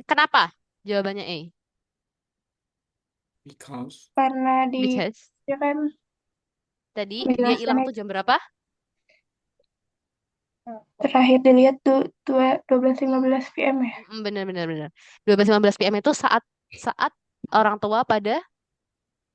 kenapa? Jawabannya A. because Karena Because dia kan tadi dia menjelaskan hilang tuh itu. jam berapa? Terakhir dilihat tuh 12:15 PM ya. Bener, bener, bener. 12:15 PM itu saat saat orang tua pada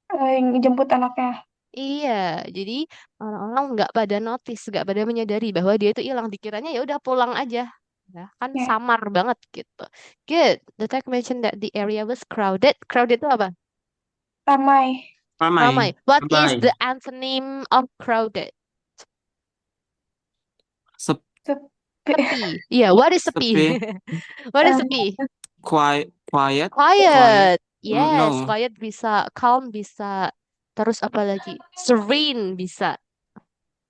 Yang jemput anaknya. iya, jadi orang-orang nggak pada notice, nggak pada menyadari bahwa dia itu hilang. Dikiranya ya udah pulang aja, ya kan Ya, samar banget gitu. Good. The text mentioned that the area was crowded. Crowded itu apa? ramai. Ramai. ramai. What is Ramai. the antonym of crowded? Sep, Sepi. Sepi. Iya, what is sepi? sepi. What is Eh, sepi? Quiet. Quiet. Quiet. Quiet. No. Yes, quiet bisa, calm bisa. Terus apa lagi? Serene bisa,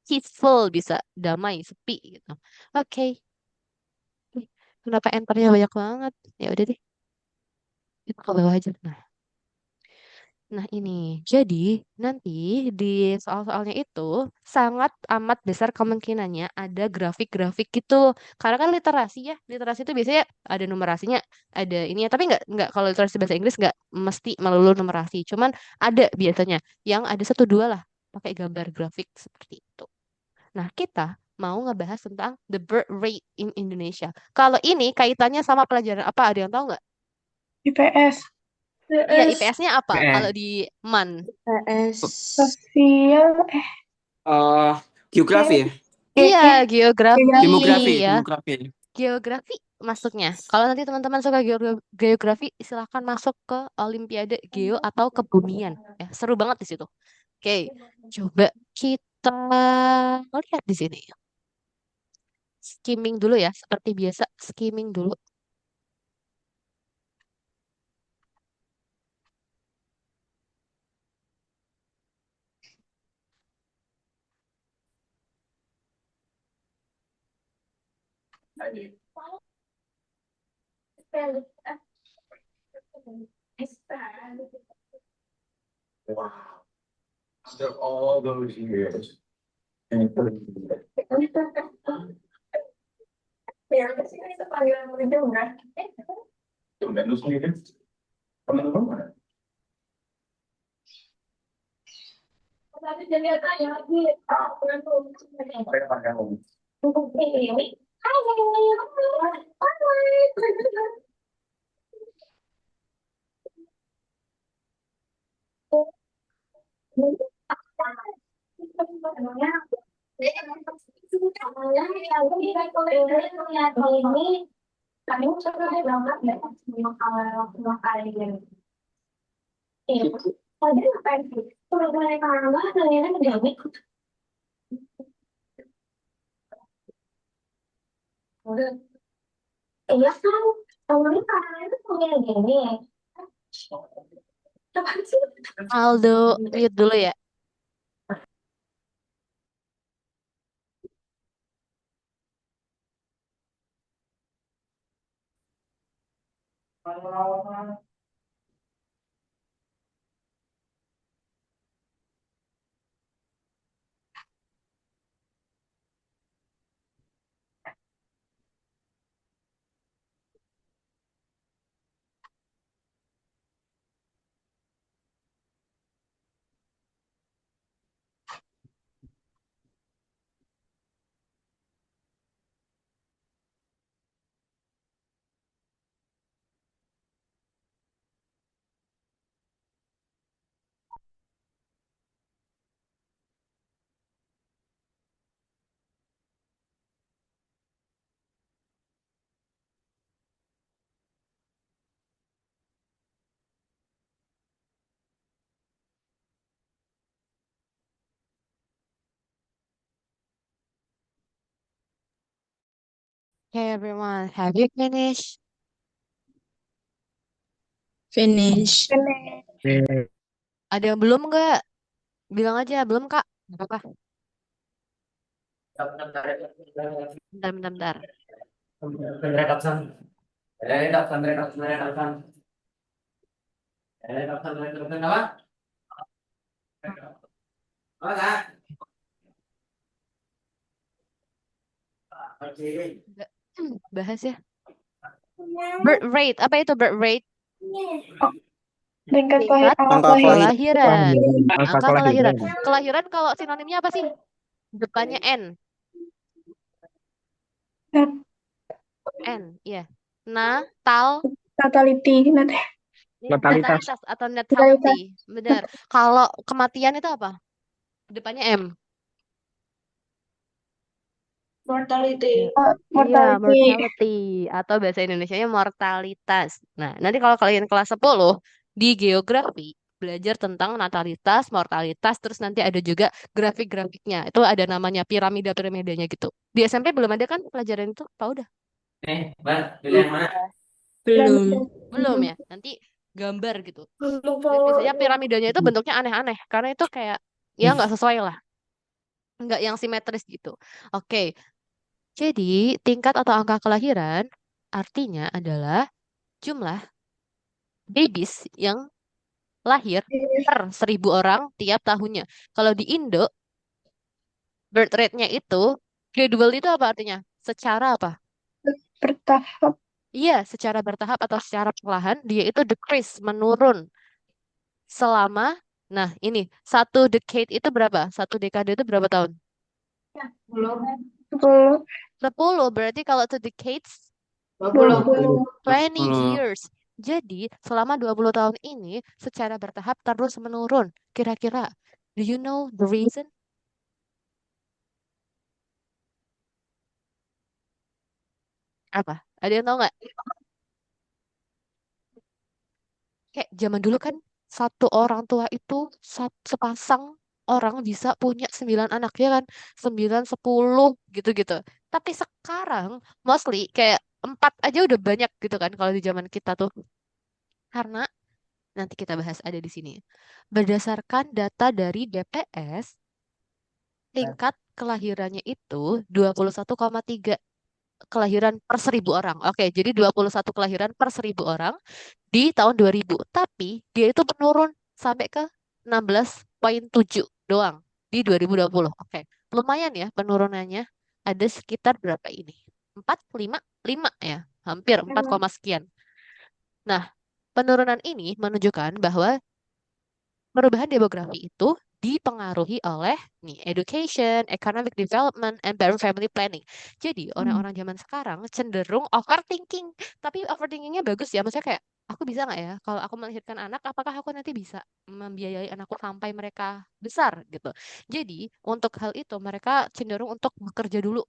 peaceful bisa, damai, sepi gitu. Oke. Kenapa enternya banyak banget? Ya udah deh, itu ke bawah aja. Nah, ini. Jadi, nanti di soal-soalnya itu sangat amat besar kemungkinannya ada grafik-grafik gitu. Karena kan literasi ya, literasi itu biasanya ada numerasinya, ada ini ya. Tapi nggak kalau literasi bahasa Inggris nggak mesti melulu numerasi. Cuman ada biasanya yang ada satu dua lah pakai gambar grafik seperti itu. Nah, kita mau ngebahas tentang the birth rate in Indonesia. Kalau ini kaitannya sama pelajaran apa? Ada yang tahu nggak? IPS. Iya, IPS-nya apa? Kalau PS. di MAN. Sosial. Eh, geografi ya? Iya, geografi Demografi. ya. Demografi. Geografi masuknya. Kalau nanti teman-teman suka geografi, silahkan masuk ke Olimpiade Geo atau Kebumian. Ya, seru banget di situ. Oke, coba kita lihat di sini. Skimming dulu ya, seperti biasa, skimming dulu. After all those years. And ya, pasti kan itu panggilan murid juga. Tumben lu sendiri. Temen-temen mana? Tapi jadi tanya lagi, bukan tuh. Saya pakai om. Ini. Ini kami coba banget deh sama kalian. Iya, tadi ngapain sih? Udah mulai kamar, kalian udah ikut. Iya kan, ini kalian itu punya gini. Coba sih. Aldo, mute dulu ya. Okay, everyone, have you finished? Finish. Ada yang belum nggak? Bilang aja, belum Kak. Nggak apa-apa. Bentar, bentar, bentar. Nggak. Bahas ya. Birth rate, apa itu birth rate? Tingkat Tingkat Angka kelahiran. Angka Angka kelahiran. kelahiran. Kelahiran kalau sinonimnya apa sih? Depannya N. N, iya. Natal, Natality. Natalitas. natalitas atau natality. Benar. Kalau kematian itu apa? Depannya M. Mortality. Iya, Mortality. mortality atau bahasa Indonesianya mortalitas. Nah, nanti kalau kalian kelas 10 di geografi belajar tentang natalitas, mortalitas, terus nanti ada juga grafik-grafiknya. Itu ada namanya piramida-piramidanya gitu. Di SMP belum ada kan pelajaran itu? Apa udah? pilih yang mana? Belum. Belum ya? Nanti gambar gitu. Lupa. Dan biasanya piramidanya itu bentuknya aneh-aneh karena itu kayak ya nggak sesuai lah, nggak yang simetris gitu. Oke, jadi tingkat atau angka kelahiran artinya adalah jumlah babies yang lahir per 1.000 orang tiap tahunnya. Kalau di Indo, birth rate-nya itu, gradual itu apa artinya? Secara apa? Bertahap. Iya, secara bertahap atau secara perlahan, dia itu decrease, menurun selama, nah ini, satu decade itu berapa? Satu dekade itu berapa tahun? 10, 10, berarti kalau two decades, 20. 20 10. years. Jadi, selama 20 tahun ini, secara bertahap terus menurun. Kira-kira, do you know the reason? Apa? Ada yang tahu nggak? Kayak zaman dulu kan satu orang tua itu sepasang orang bisa punya 9 anak ya kan, 9, 10 gitu-gitu. Tapi sekarang mostly kayak 4 aja udah banyak gitu kan kalau di zaman kita tuh. Karena nanti kita bahas ada di sini. Berdasarkan data dari BPS, tingkat kelahirannya itu 21,3 kelahiran per 1.000 orang. Oke, jadi 21 kelahiran per 1.000 orang di tahun 2000. Tapi dia itu menurun sampai ke 16,7 doang di 2020. Oke, lumayan ya penurunannya. Ada sekitar berapa ini? 4, 5, 5 ya. Hampir 4, sekian. Nah, penurunan ini menunjukkan bahwa perubahan demografi itu dipengaruhi oleh nih education, economic development, and better family planning. Jadi orang-orang zaman sekarang cenderung overthinking. Tapi overthinkingnya bagus ya. Maksudnya kayak aku bisa nggak ya kalau aku melahirkan anak, apakah aku nanti bisa membiayai anakku sampai mereka besar gitu. Jadi untuk hal itu mereka cenderung untuk bekerja dulu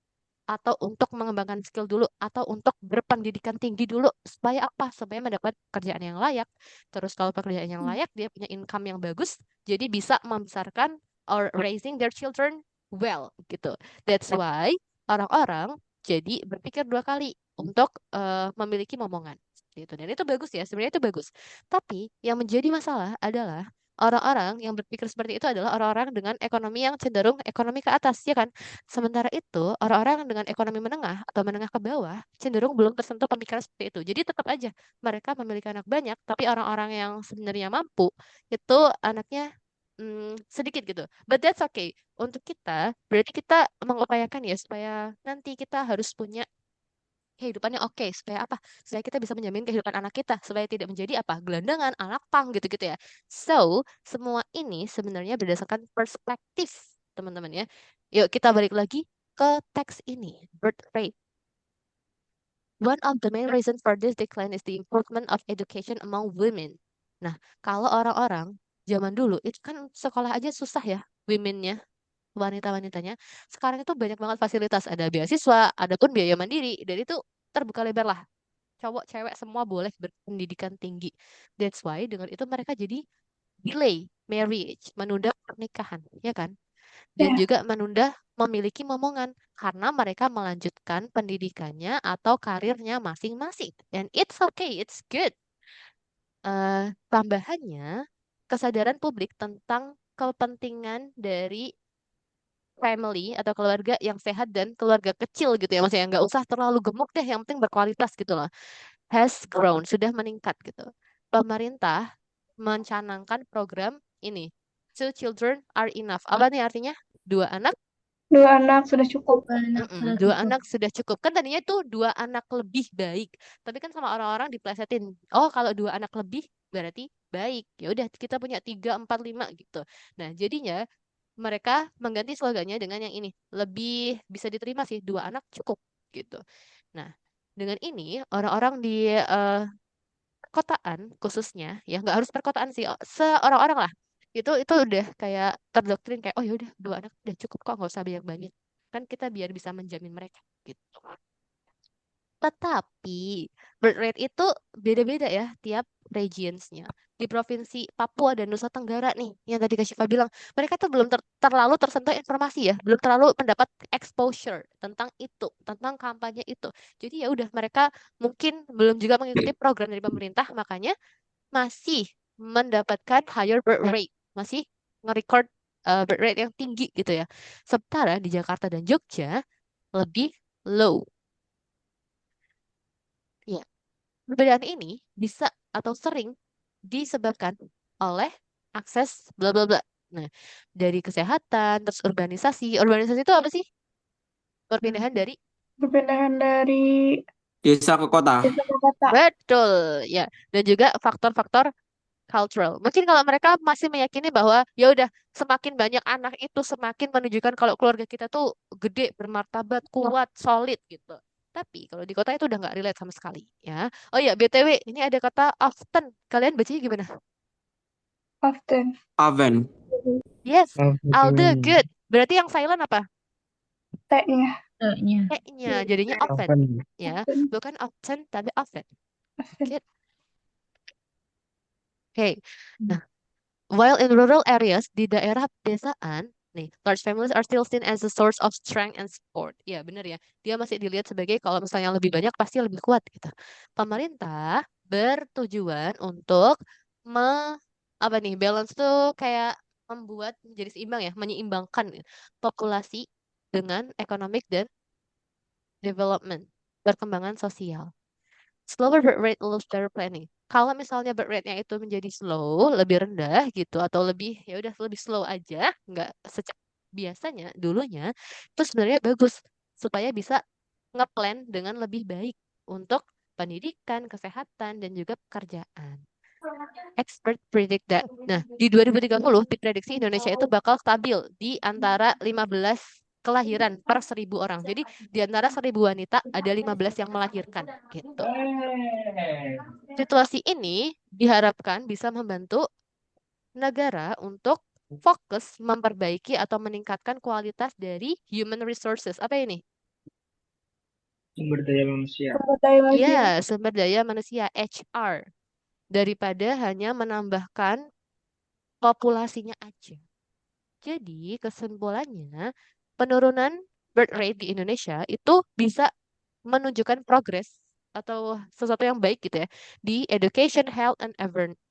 atau untuk mengembangkan skill dulu atau untuk berpendidikan tinggi dulu supaya apa? Supaya mendapat pekerjaan yang layak. Terus kalau pekerjaan yang layak dia punya income yang bagus, jadi bisa membesarkan or raising their children well gitu. That's why orang-orang jadi berpikir 2 kali untuk memiliki momongan gitu. Dan itu bagus ya, sebenarnya itu bagus. Tapi yang menjadi masalah adalah orang-orang yang berpikir seperti itu adalah orang-orang dengan ekonomi yang cenderung ekonomi ke atas, ya kan? Sementara itu, orang-orang dengan ekonomi menengah atau menengah ke bawah cenderung belum tersentuh pemikiran seperti itu. Jadi tetap aja mereka memiliki anak banyak, tapi orang-orang yang sebenarnya mampu itu anaknya sedikit gitu. But that's okay. Untuk kita, berarti kita mengupayakan ya supaya nanti kita harus punya kehidupannya oke. Supaya apa? Supaya kita bisa menjamin kehidupan anak kita. Supaya tidak menjadi apa? Gelandangan, anak pang gitu-gitu ya. So, semua ini sebenarnya berdasarkan perspektif, teman-teman ya. Yuk kita balik lagi ke teks ini. Birth rate. One of the main reasons for this decline is the improvement of education among women. Nah, kalau orang-orang zaman dulu itu kan sekolah aja susah ya, womennya, wanita-wanitanya. Sekarang itu banyak banget fasilitas, ada beasiswa, ada pun biaya mandiri, dan itu terbuka lebar lah. Cowok, cewek semua boleh berpendidikan tinggi. That's why dengan itu mereka jadi delay marriage, menunda pernikahan, ya kan? dan Ya, juga menunda memiliki momongan karena mereka melanjutkan pendidikannya atau karirnya masing-masing. And it's okay, it's good. Tambahannya, kesadaran publik tentang kepentingan dari family atau keluarga yang sehat dan keluarga kecil gitu ya, maksudnya nggak usah terlalu gemuk deh, yang penting berkualitas gitu loh, has grown, sudah meningkat gitu. Pemerintah mencanangkan program ini, two children are enough. Apa nih artinya? Dua anak. 2 anak sudah cukup. Dua anak sudah cukup. Kan tadinya tuh dua anak lebih baik. Tapi kan sama orang-orang diplesetin. Oh, kalau dua anak lebih berarti baik. Ya udah kita punya tiga, empat, lima gitu. Nah, jadinya mereka mengganti slogannya dengan yang ini. Lebih bisa diterima sih, dua anak cukup gitu. Nah, dengan ini orang-orang di perkotaan khususnya, ya nggak harus perkotaan sih, seorang-orang lah. Itu udah kayak terdoktrin kayak oh ya udah dua anak udah cukup kok, nggak usah banyak-banyak. Kan kita biar bisa menjamin mereka gitu. Tetapi birth rate itu beda-beda ya tiap regionsnya. Di Provinsi Papua dan Nusa Tenggara nih, yang tadi Kak Syifa bilang, mereka tuh belum terlalu tersentuh informasi ya, belum terlalu mendapat exposure tentang itu, tentang kampanye itu. Jadi ya udah mereka mungkin belum juga mengikuti program dari pemerintah, makanya masih mendapatkan higher birth rate, masih nge-record birth rate yang tinggi gitu ya. Sementara di Jakarta dan Jogja lebih low. Ya, perbedaan ini bisa atau sering disebabkan oleh akses bla bla bla. Nah, dari kesehatan, terus urbanisasi. Urbanisasi itu apa sih? Perpindahan dari Perpindahan dari Desa ke kota. desa ke kota. betul, ya. Dan juga faktor-faktor cultural. Mungkin kalau mereka masih meyakini bahwa ya udah semakin banyak anak itu semakin menunjukkan kalau keluarga kita tuh gede, bermartabat, kuat, solid gitu. Tapi kalau di kota itu udah nggak relate sama sekali ya. Oh ya, BTW, ini ada kata often. Kalian bacanya gimana? Often. Aven. Yes, Alde, Oven. good. Berarti yang silent apa? T-nya. E-nya. E-nya, jadinya often. Oven. Ya, Often. bukan often, tapi often. Often. Good. Oke. Nah, while in rural areas, di daerah pedesaan, nih, large families are still seen as a source of strength and support. Ya, benar ya. Dia masih dilihat sebagai kalau misalnya lebih banyak pasti lebih kuat gitu. Pemerintah bertujuan untuk apa nih, balance tuh kayak membuat menjadi seimbang ya, menyeimbangkan populasi dengan economic dan development, perkembangan sosial. Slower birth rate allows better planning. Kalau misalnya birth rate-nya itu menjadi slow, lebih rendah gitu, atau lebih ya udah lebih slow aja, nggak secepat biasanya dulunya, itu sebenarnya bagus supaya bisa ngeplan dengan lebih baik untuk pendidikan, kesehatan, dan juga pekerjaan. Expert predict that. Nah, di 2030 diprediksi Indonesia itu bakal stabil di antara 15 kelahiran per 1.000 orang. Jadi di antara 1.000 wanita ada 15 yang melahirkan gitu. Situasi ini diharapkan bisa membantu negara untuk fokus memperbaiki atau meningkatkan kualitas dari human resources. Apa ini? Sumber daya manusia. Sumber daya manusia. Ya, sumber daya manusia HR daripada hanya menambahkan populasinya aja. Jadi, kesimpulannya, penurunan birth rate di Indonesia itu bisa menunjukkan progres atau sesuatu yang baik gitu ya di education, health, and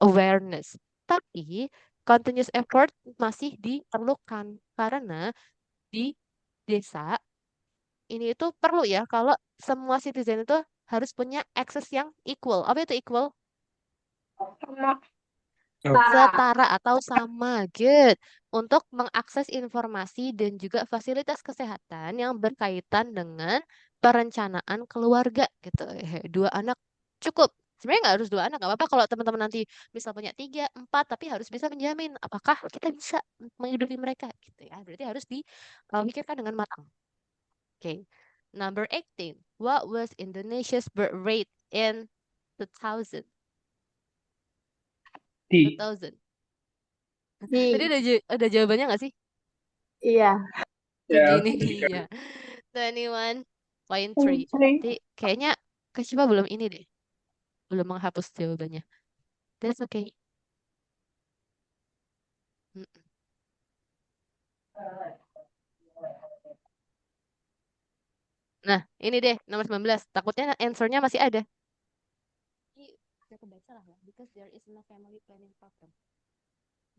awareness. Tapi, continuous effort masih diperlukan karena di desa ini itu perlu ya kalau semua citizen itu harus punya akses yang equal. Apa itu equal? Sama. Setara atau sama, good. Untuk mengakses informasi dan juga fasilitas kesehatan yang berkaitan dengan perencanaan keluarga gitu. Dua anak cukup. Sebenarnya nggak harus dua anak, nggak apa-apa kalau teman-teman nanti misal punya tiga, empat, tapi harus bisa menjamin apakah kita bisa menghidupi mereka gitu ya. Berarti harus dipikirkan dengan matang. Oke. Number 18. What was Indonesia's birth rate in 2000? Di 2000. Tadi D. ada jawabannya nggak sih? Iya. ya Segini tiga. ya. 21.3. Three. Jadi kayaknya Kak Syifa belum ini deh. Belum menghapus jawabannya. That's okay. Mm-mm. Nah, ini deh nomor 19. Takutnya answernya masih ada. Udah kebaca lah ya. Because there is no family planning program.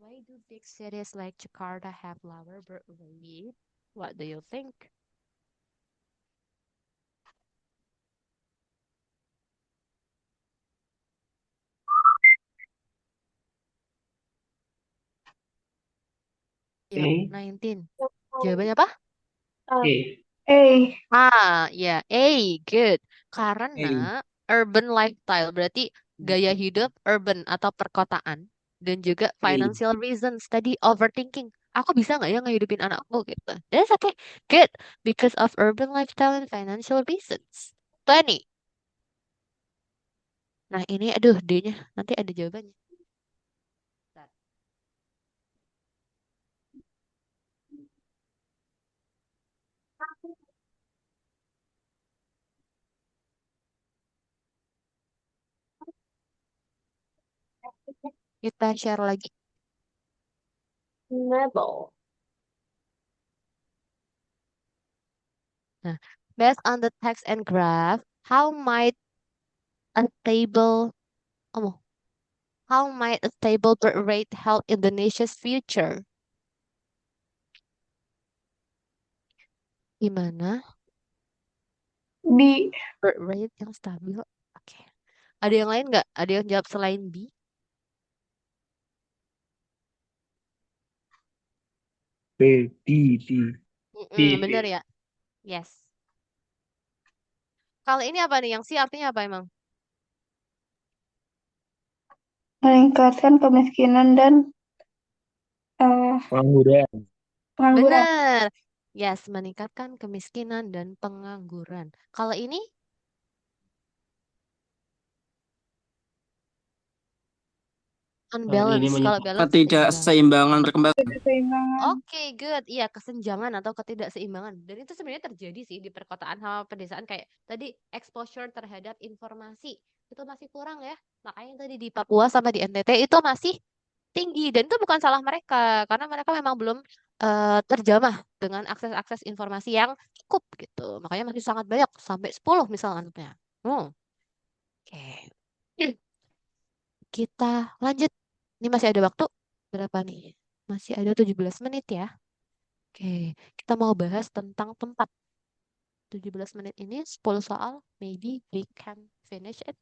Why do big cities like Jakarta have lower birth rate? What do you think? Yuk, A. 19. Jawabannya apa? A. Eh, Ya, good. Karena A. urban lifestyle berarti gaya hidup urban atau perkotaan dan juga A. financial reasons tadi overthinking. Aku bisa nggak ya ngehidupin anakku gitu. That's okay. Good. Because of urban lifestyle and financial reasons. 20. Nah, ini aduh D-nya nanti ada jawabannya. Bentar. Kita share lagi. Level. Nah, based on the text and graph, how might a stable oh, how might a stable birth rate help Indonesia's future? Gimana B. birth rate yang stabil? Oke. Ada yang lain nggak? Ada yang jawab selain B? B. D. B. Bener B. ya? Yes. Kalau ini apa nih? Yang C artinya apa emang? Meningkatkan kemiskinan dan Pengangguran. pengangguran. Bener. Yes, meningkatkan kemiskinan dan pengangguran. Kalau ini? Ini Unbalance. Kalau balance seimbang. Ketidakseimbangan perkembangan. Keseimbangan. Oke, good. Iya, kesenjangan atau ketidakseimbangan. Dan itu sebenarnya terjadi sih di perkotaan sama pedesaan kayak tadi exposure terhadap informasi itu masih kurang ya. Makanya tadi di Papua sama di NTT itu masih tinggi dan itu bukan salah mereka karena mereka memang belum terjamah dengan akses-akses informasi yang cukup gitu. Makanya masih sangat banyak sampai 10 misalnya. Oke. Kita lanjut. Ini masih ada waktu berapa nih? Masih ada 17 menit ya. Oke, kita mau bahas tentang tempat. 17 menit ini 10 soal. Maybe we can finish it.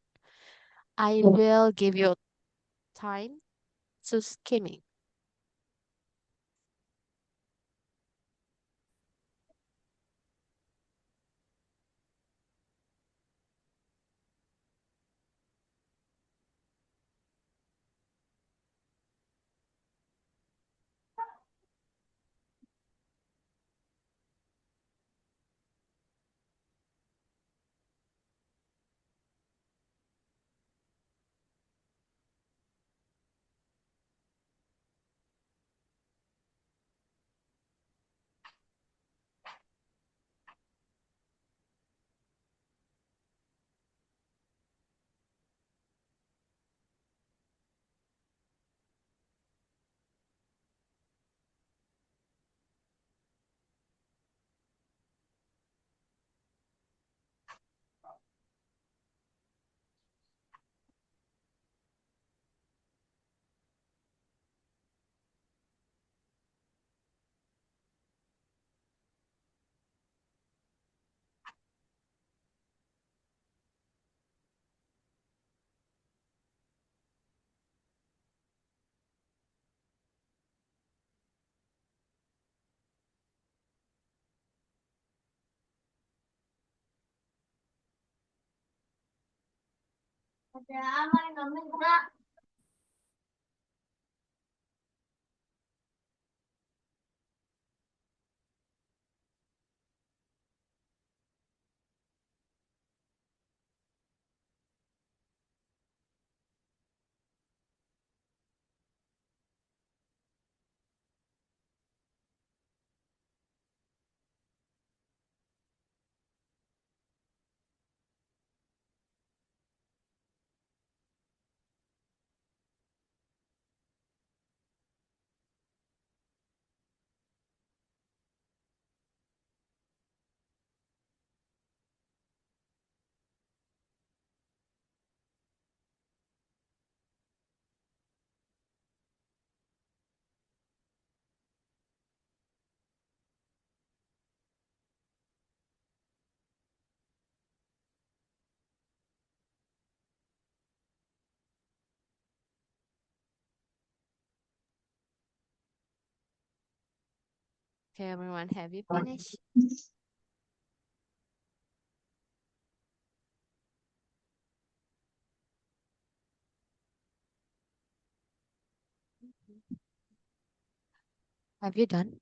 I will give you time to skimming. Ada apa yang namanya? Okay, everyone, have you finished? Have you done?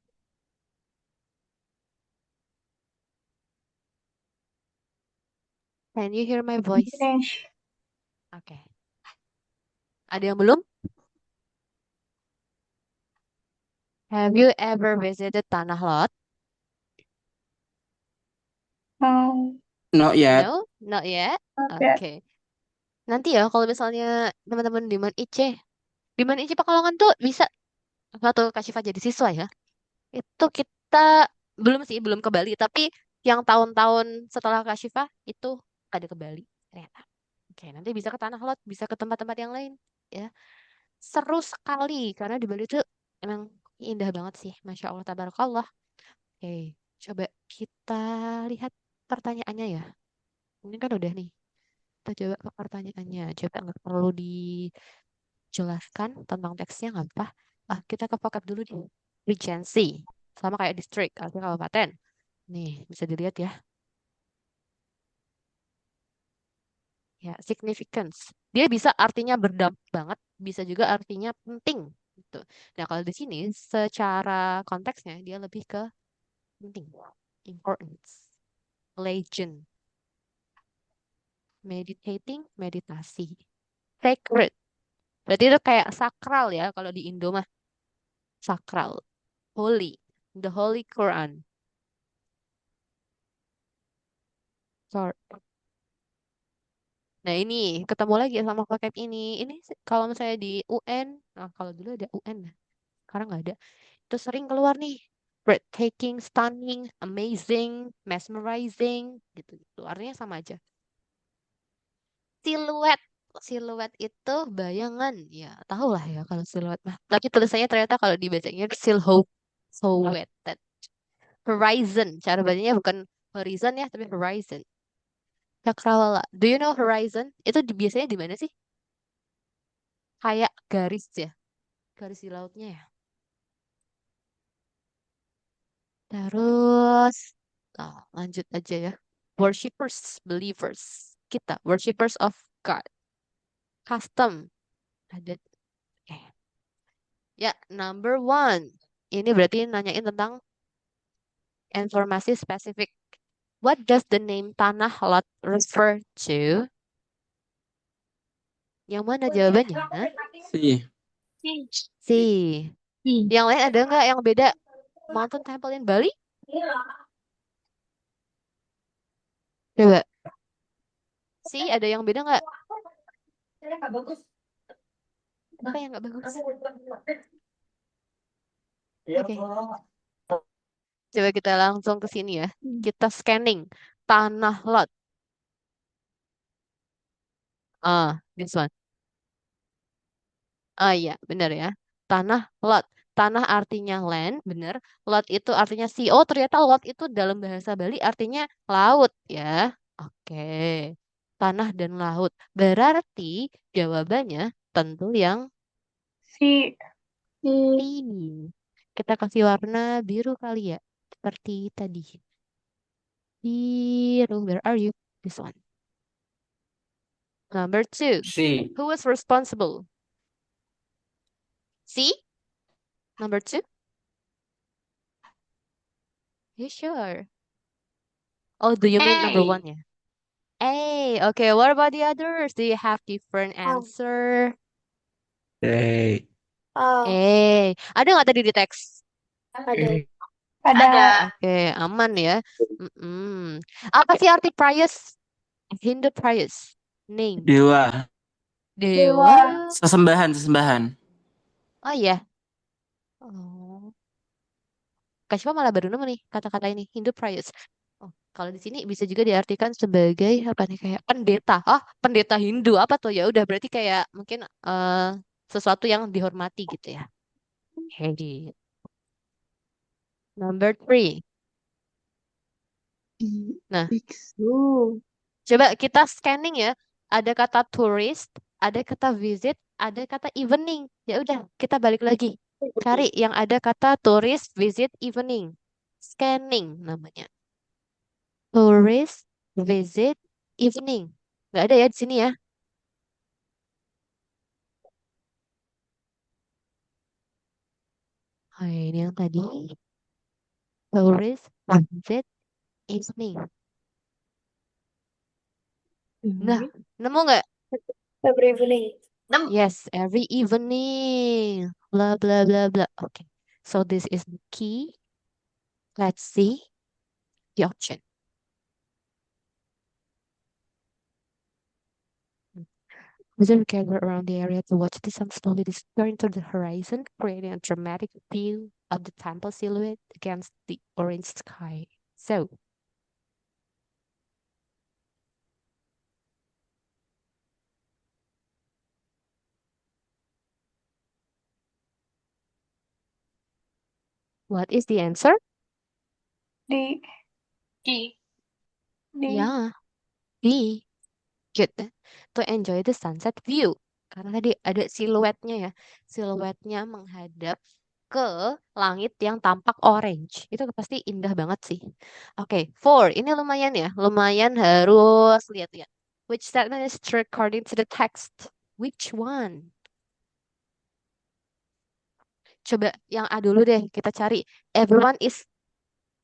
Can you hear my voice? Finish. Okay. Ada yang belum? Have you ever visited Tanah Lot? No. Not yet. No, not yet. Not yet. Oke. Nanti ya kalau misalnya teman-teman di Man IC, di Man IC Pekalongan tuh bisa waktu Kak Syifa jadi siswa ya. Itu kita belum sih, belum ke Bali, tapi yang tahun-tahun setelah Kak Syifa itu ada ke Bali ternyata. Oke, nanti bisa ke Tanah Lot, bisa ke tempat-tempat yang lain ya. Seru sekali karena di Bali itu emang indah banget sih, Masya Allah, tabarakallah. Oke, coba kita lihat pertanyaannya ya. Ini kan udah nih. Kita coba ke pertanyaannya. Coba nggak perlu dijelaskan tentang teksnya nggak apa. Kita ke vocab dulu nih. Regency. Sama kayak district, artinya kabupaten. Nih, bisa dilihat ya. Ya, significance. Dia bisa artinya berdampak banget, bisa juga artinya penting. Gitu. Nah, kalau di sini secara konteksnya dia lebih ke penting. Importance. Legend. Meditating, meditasi. Sacred. Berarti itu kayak sakral ya kalau di Indo mah. Sakral. Holy. The Holy Quran. Sorry. Nah ini ketemu lagi sama vocab ini. Ini kalau misalnya di UN, nah kalau dulu ada UN, sekarang nggak ada. Itu sering keluar nih. Breathtaking, stunning, amazing, mesmerizing, gitu-gitu. Artinya sama aja. Siluet. Siluet itu bayangan. Ya, tahu lah ya kalau siluet mah. Tapi tulisannya ternyata kalau dibacanya silhouetted. Horizon. Cara bacanya bukan horizon ya, tapi horizon. Cakrawala. Do you know horizon? Itu biasanya di mana sih? Kayak garis ya. Garis di lautnya ya. Terus, lanjut aja ya. Worshippers, believers. Kita, worshippers of God. Custom. Ada. Ya, number one. Ini berarti nanyain tentang informasi spesifik. What does the name Tanah Lot refer to? Yang mana jawabannya? Si. C. Yang lain ada nggak yang beda? Mountain Temple in Bali? Coba. C, ada yang beda nggak? Apa yang nggak bagus? Oke. Coba kita langsung ke sini ya. Kita scanning. Tanah Lot. This one. Iya, benar ya. Tanah lot. Tanah artinya land, benar. Lot itu artinya sea. Oh, ternyata lot itu dalam bahasa Bali artinya laut ya. Oke. Tanah dan laut. Berarti jawabannya tentu yang Si. C. Kita kasih warna biru kali ya. Seperti tadi. Biru, where are you? This one. Number 2. Si. Who was responsible? C? Number 2? You sure? Oh, do you mean number 1 ya? A. Okay, what about the others? Do you have different answer? Hey. Ada nggak tadi di teks? Ada. Oke, aman ya. Apa sih arti Prius? Hindu Prius. Name. Dewa. Dewa. Sesembahan. Oh iya. Oh. Kak Syifa malah baru nemu nih kata-kata ini, Hindu Prius. Oh, kalau di sini bisa juga diartikan sebagai apa nih, kayak pendeta. Pendeta Hindu apa tuh? Ya udah berarti kayak mungkin sesuatu yang dihormati gitu ya. Hey. Number 3. Nah, coba kita scanning ya. Ada kata tourist, ada kata visit, ada kata evening. Ya udah, kita balik lagi. Cari yang ada kata tourist, visit, evening. Scanning namanya. Tourist visit evening. Nggak ada ya di sini ya. Oh, ini yang tadi. Tourist visit evening. Nah, nemu nggak? Every evening. Yes, every evening. Blah, blah, blah, blah. Okay. So this is the key. Let's see the option. Visitors gather around the area to watch the sun slowly disappear into the horizon, creating a dramatic view of the temple silhouette against the orange sky. So, what is the answer? Di, D. di. Yeah, B. Good. To enjoy the sunset view. Karena tadi ada siluetnya ya. Siluetnya menghadap ke langit yang tampak orange. Itu pasti indah banget sih. Oke, four. Ini lumayan ya. Lumayan harus lihat-lihat. Which statement is true according to the text? Which one? Coba yang A dulu deh. Kita cari. Everyone is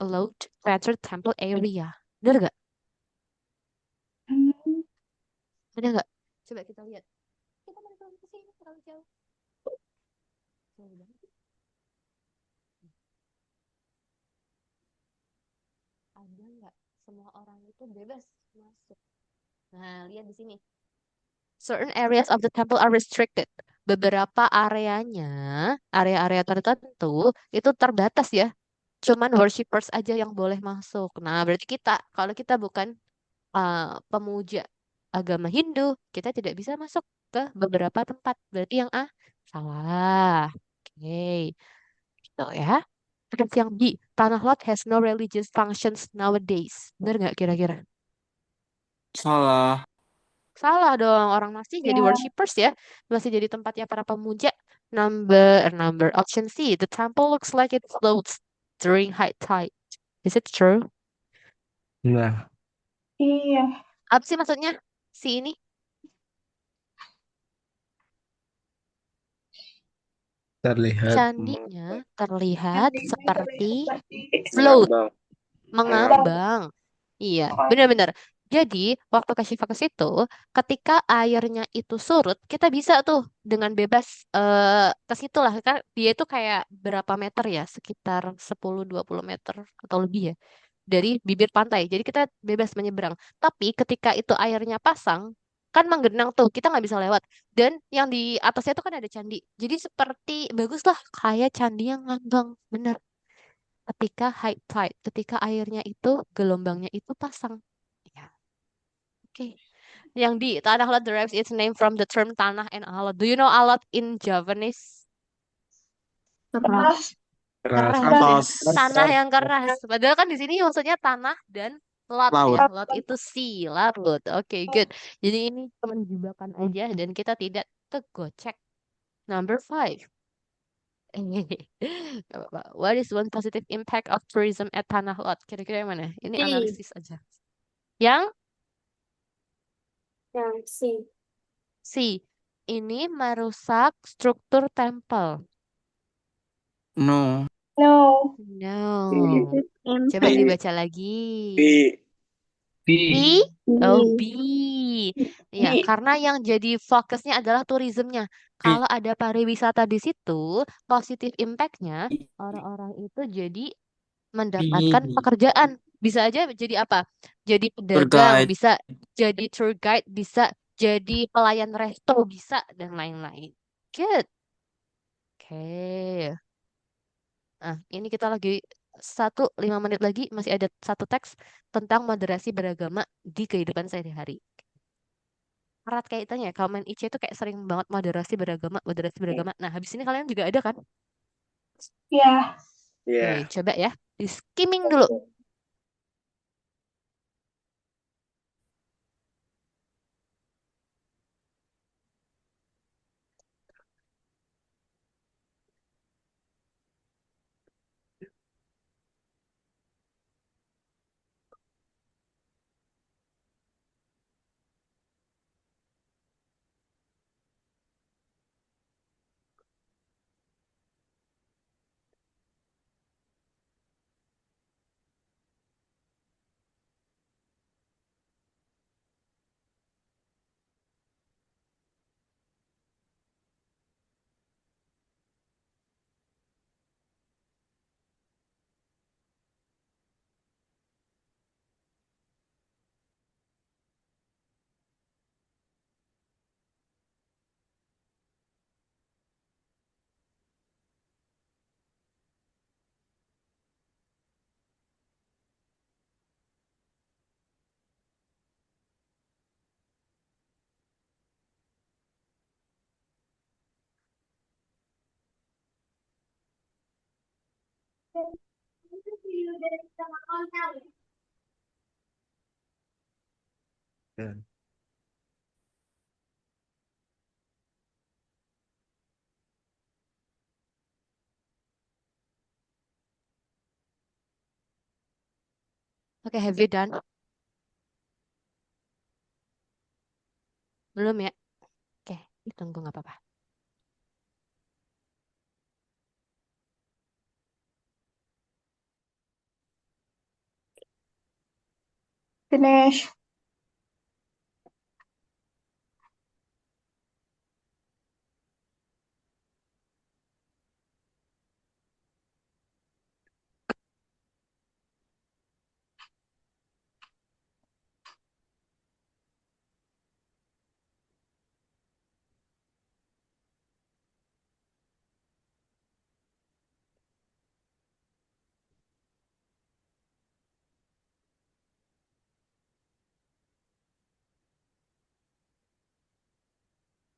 allowed to enter temple area. Bener gak? Hmm, Ada nggak? Coba kita lihat. Kita balik lagi ke sini terlalu jauh. Jauh banget. Ada nggak? Semua orang itu bebas masuk. Nah, lihat di sini. Certain areas of the temple are restricted. Beberapa areanya, area-area tertentu itu terbatas ya. Cuman worshippers aja yang boleh masuk. Nah, berarti kita, kalau kita bukan pemuja agama Hindu, kita tidak bisa masuk ke beberapa tempat. Berarti yang A salah. Oke, gitu ya. Terus yang B, Tanah Lot has no religious functions nowadays. Benar nggak kira-kira? Salah. Salah dong, orang masih jadi ya, worshippers ya. Masih jadi tempatnya para pemuja. Number option C, the temple looks like it floats during high tide. Is it true? Nah, iya. Apa sih maksudnya? Si ini terlihat candinya terlihat Cantiknya terlihat seperti seperti float, mengambang. mengambang. Iya, mengambang. benar-benar. Jadi, waktu kasih fokus itu, ketika airnya itu surut, kita bisa tuh dengan bebas ke situ lah. Kan dia itu kayak berapa meter ya? Sekitar 10-20 meter atau lebih ya dari bibir pantai. Jadi kita bebas menyeberang. Tapi ketika itu airnya pasang, kan menggenang tuh, kita nggak bisa lewat. Dan yang di atasnya itu kan ada candi. Jadi seperti baguslah kayak candi yang ngambang. Bener. Ketika high tide, ketika airnya itu gelombangnya itu pasang. Ya, oke. Yang di Tanah Lot derives its name from the term tanah and alot. Do you know alot in Javanese? Keras. keras. Keras ya. Atas Tanah yang keras. Padahal kan di sini maksudnya tanah dan lot ya. laut. Lot itu sea, laut. Oke, good. Jadi ini cuma jebakan aja dan kita tidak tegocek. Number five. Gak apa-apa. What is one positive impact of tourism at Tanah Lot? Kira-kira yang mana? Ini C. analisis aja. Yang Yang C. C. Ini merusak struktur tempel. No. No. No. Coba Impact. dibaca lagi. B. B? Oh, B. Ya, Di. karena yang jadi fokusnya adalah turismenya. Kalau ada pariwisata di situ, positif impact-nya orang-orang itu jadi mendapatkan B. pekerjaan. Bisa aja jadi apa? Jadi Tour pedagang, guide. bisa jadi tour guide, bisa jadi pelayan resto, bisa dan lain-lain. Good. Oke. Nah, ini kita lagi 5 menit lagi masih ada satu teks tentang moderasi beragama di kehidupan sehari-hari. Erat kaitannya, kalau main IC itu kayak sering banget moderasi beragama, moderasi beragama. Nah, habis ini kalian juga ada kan? Ya. Oke, coba ya, di skimming dulu. Oke, have you done? Belum ya? Oke, ditunggu nggak apa-apa. Finish.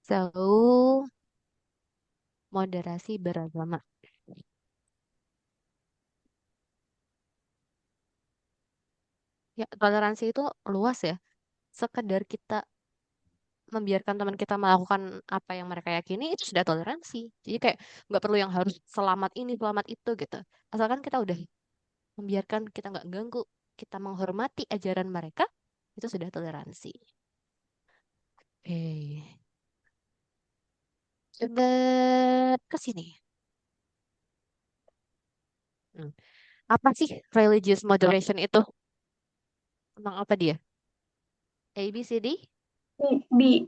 So, moderasi beragama. Ya, toleransi itu luas ya. Sekedar kita membiarkan teman kita melakukan apa yang mereka yakini itu sudah toleransi. Jadi kayak nggak perlu yang harus selamat ini, selamat itu gitu. Asalkan kita udah membiarkan, kita nggak ganggu, kita menghormati ajaran mereka, itu sudah toleransi. Oke. Coba ke sini. Hmm. Apa sih religious moderation itu? Tentang apa dia? A, B, C, D? B.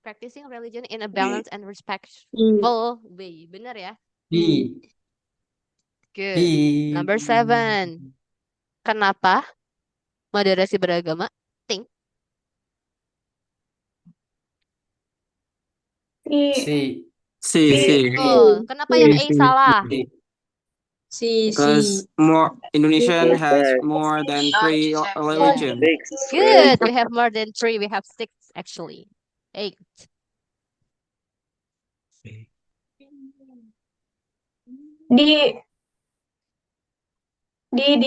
Practicing religion in a balanced and respectful way. Benar ya? B. Good. B. Number 7. Kenapa moderasi beragama penting? C. C. C. Oh, kenapa yang A salah? C, Because more Indonesian has more than 3 religion. Good. We have more than 3. We have 6 actually. 8. D. D.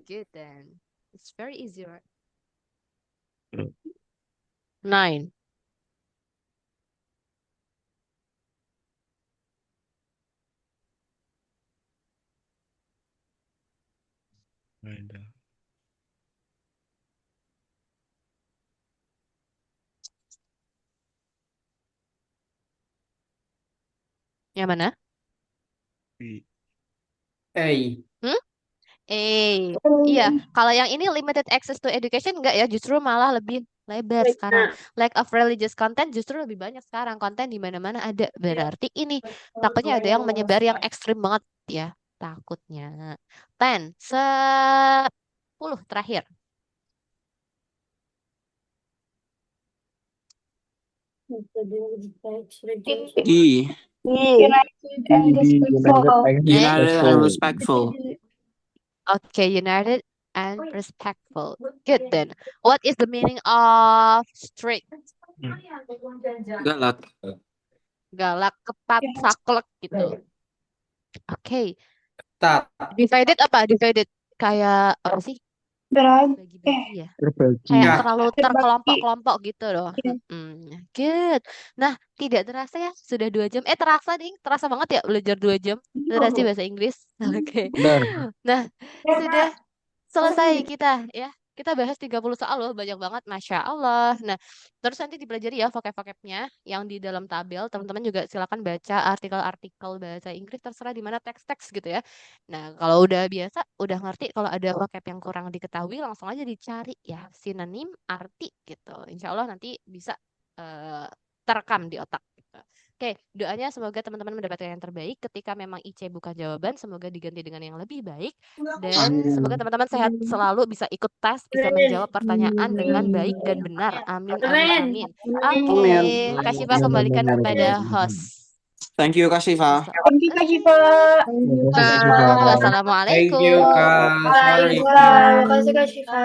Good then. It's very easy, right? 9. Yang mana? A. Iya, kalau yang ini limited access to education enggak ya, justru malah lebih lebar sekarang. Lack of religious content justru lebih banyak sekarang. Konten di mana-mana ada. Berarti ini takutnya ada yang menyebar yang ekstrim banget ya, takutnya. 10, 10 terakhir. D. United and respectful. United and respectful. Okay, united and respectful. Good then. What is the meaning of strict? Galak. Galak, ketat, saklek gitu. Oke. Ketat. Divided apa? Divided kayak apa sih? Bagi-bagi ya. Kayak terlalu terkelompok-kelompok gitu loh. Good. Nah, tidak terasa ya sudah 2 jam. Terasa nih, terasa banget ya belajar 2 jam literasi bahasa Inggris. Oke. Nah, sudah selesai kita ya. Kita bahas 30 soal loh, banyak banget, Masya Allah. Nah, terus nanti dipelajari ya vocab-vocabnya yang di dalam tabel. Teman-teman juga silakan baca artikel-artikel bahasa Inggris, terserah di mana teks-teks gitu ya. Nah, kalau udah biasa, udah ngerti, kalau ada vocab yang kurang diketahui, langsung aja dicari ya, sinonim, arti gitu. Insya Allah nanti bisa terekam di otak. Gitu. Oke, doanya semoga teman-teman mendapatkan yang terbaik. Ketika memang IC bukan jawaban, semoga diganti dengan yang lebih baik. Dan semoga teman-teman sehat selalu, bisa ikut tes, bisa menjawab pertanyaan dengan baik dan benar. Amin, amin, amin. Oke, Kak Syifa kembalikan kepada host. Thank you, Kak Syifa. Thank you, Kak Syifa. Assalamualaikum. Thank you, Kak. Waalaikumsalam. Terima kasih, Kak Syifa.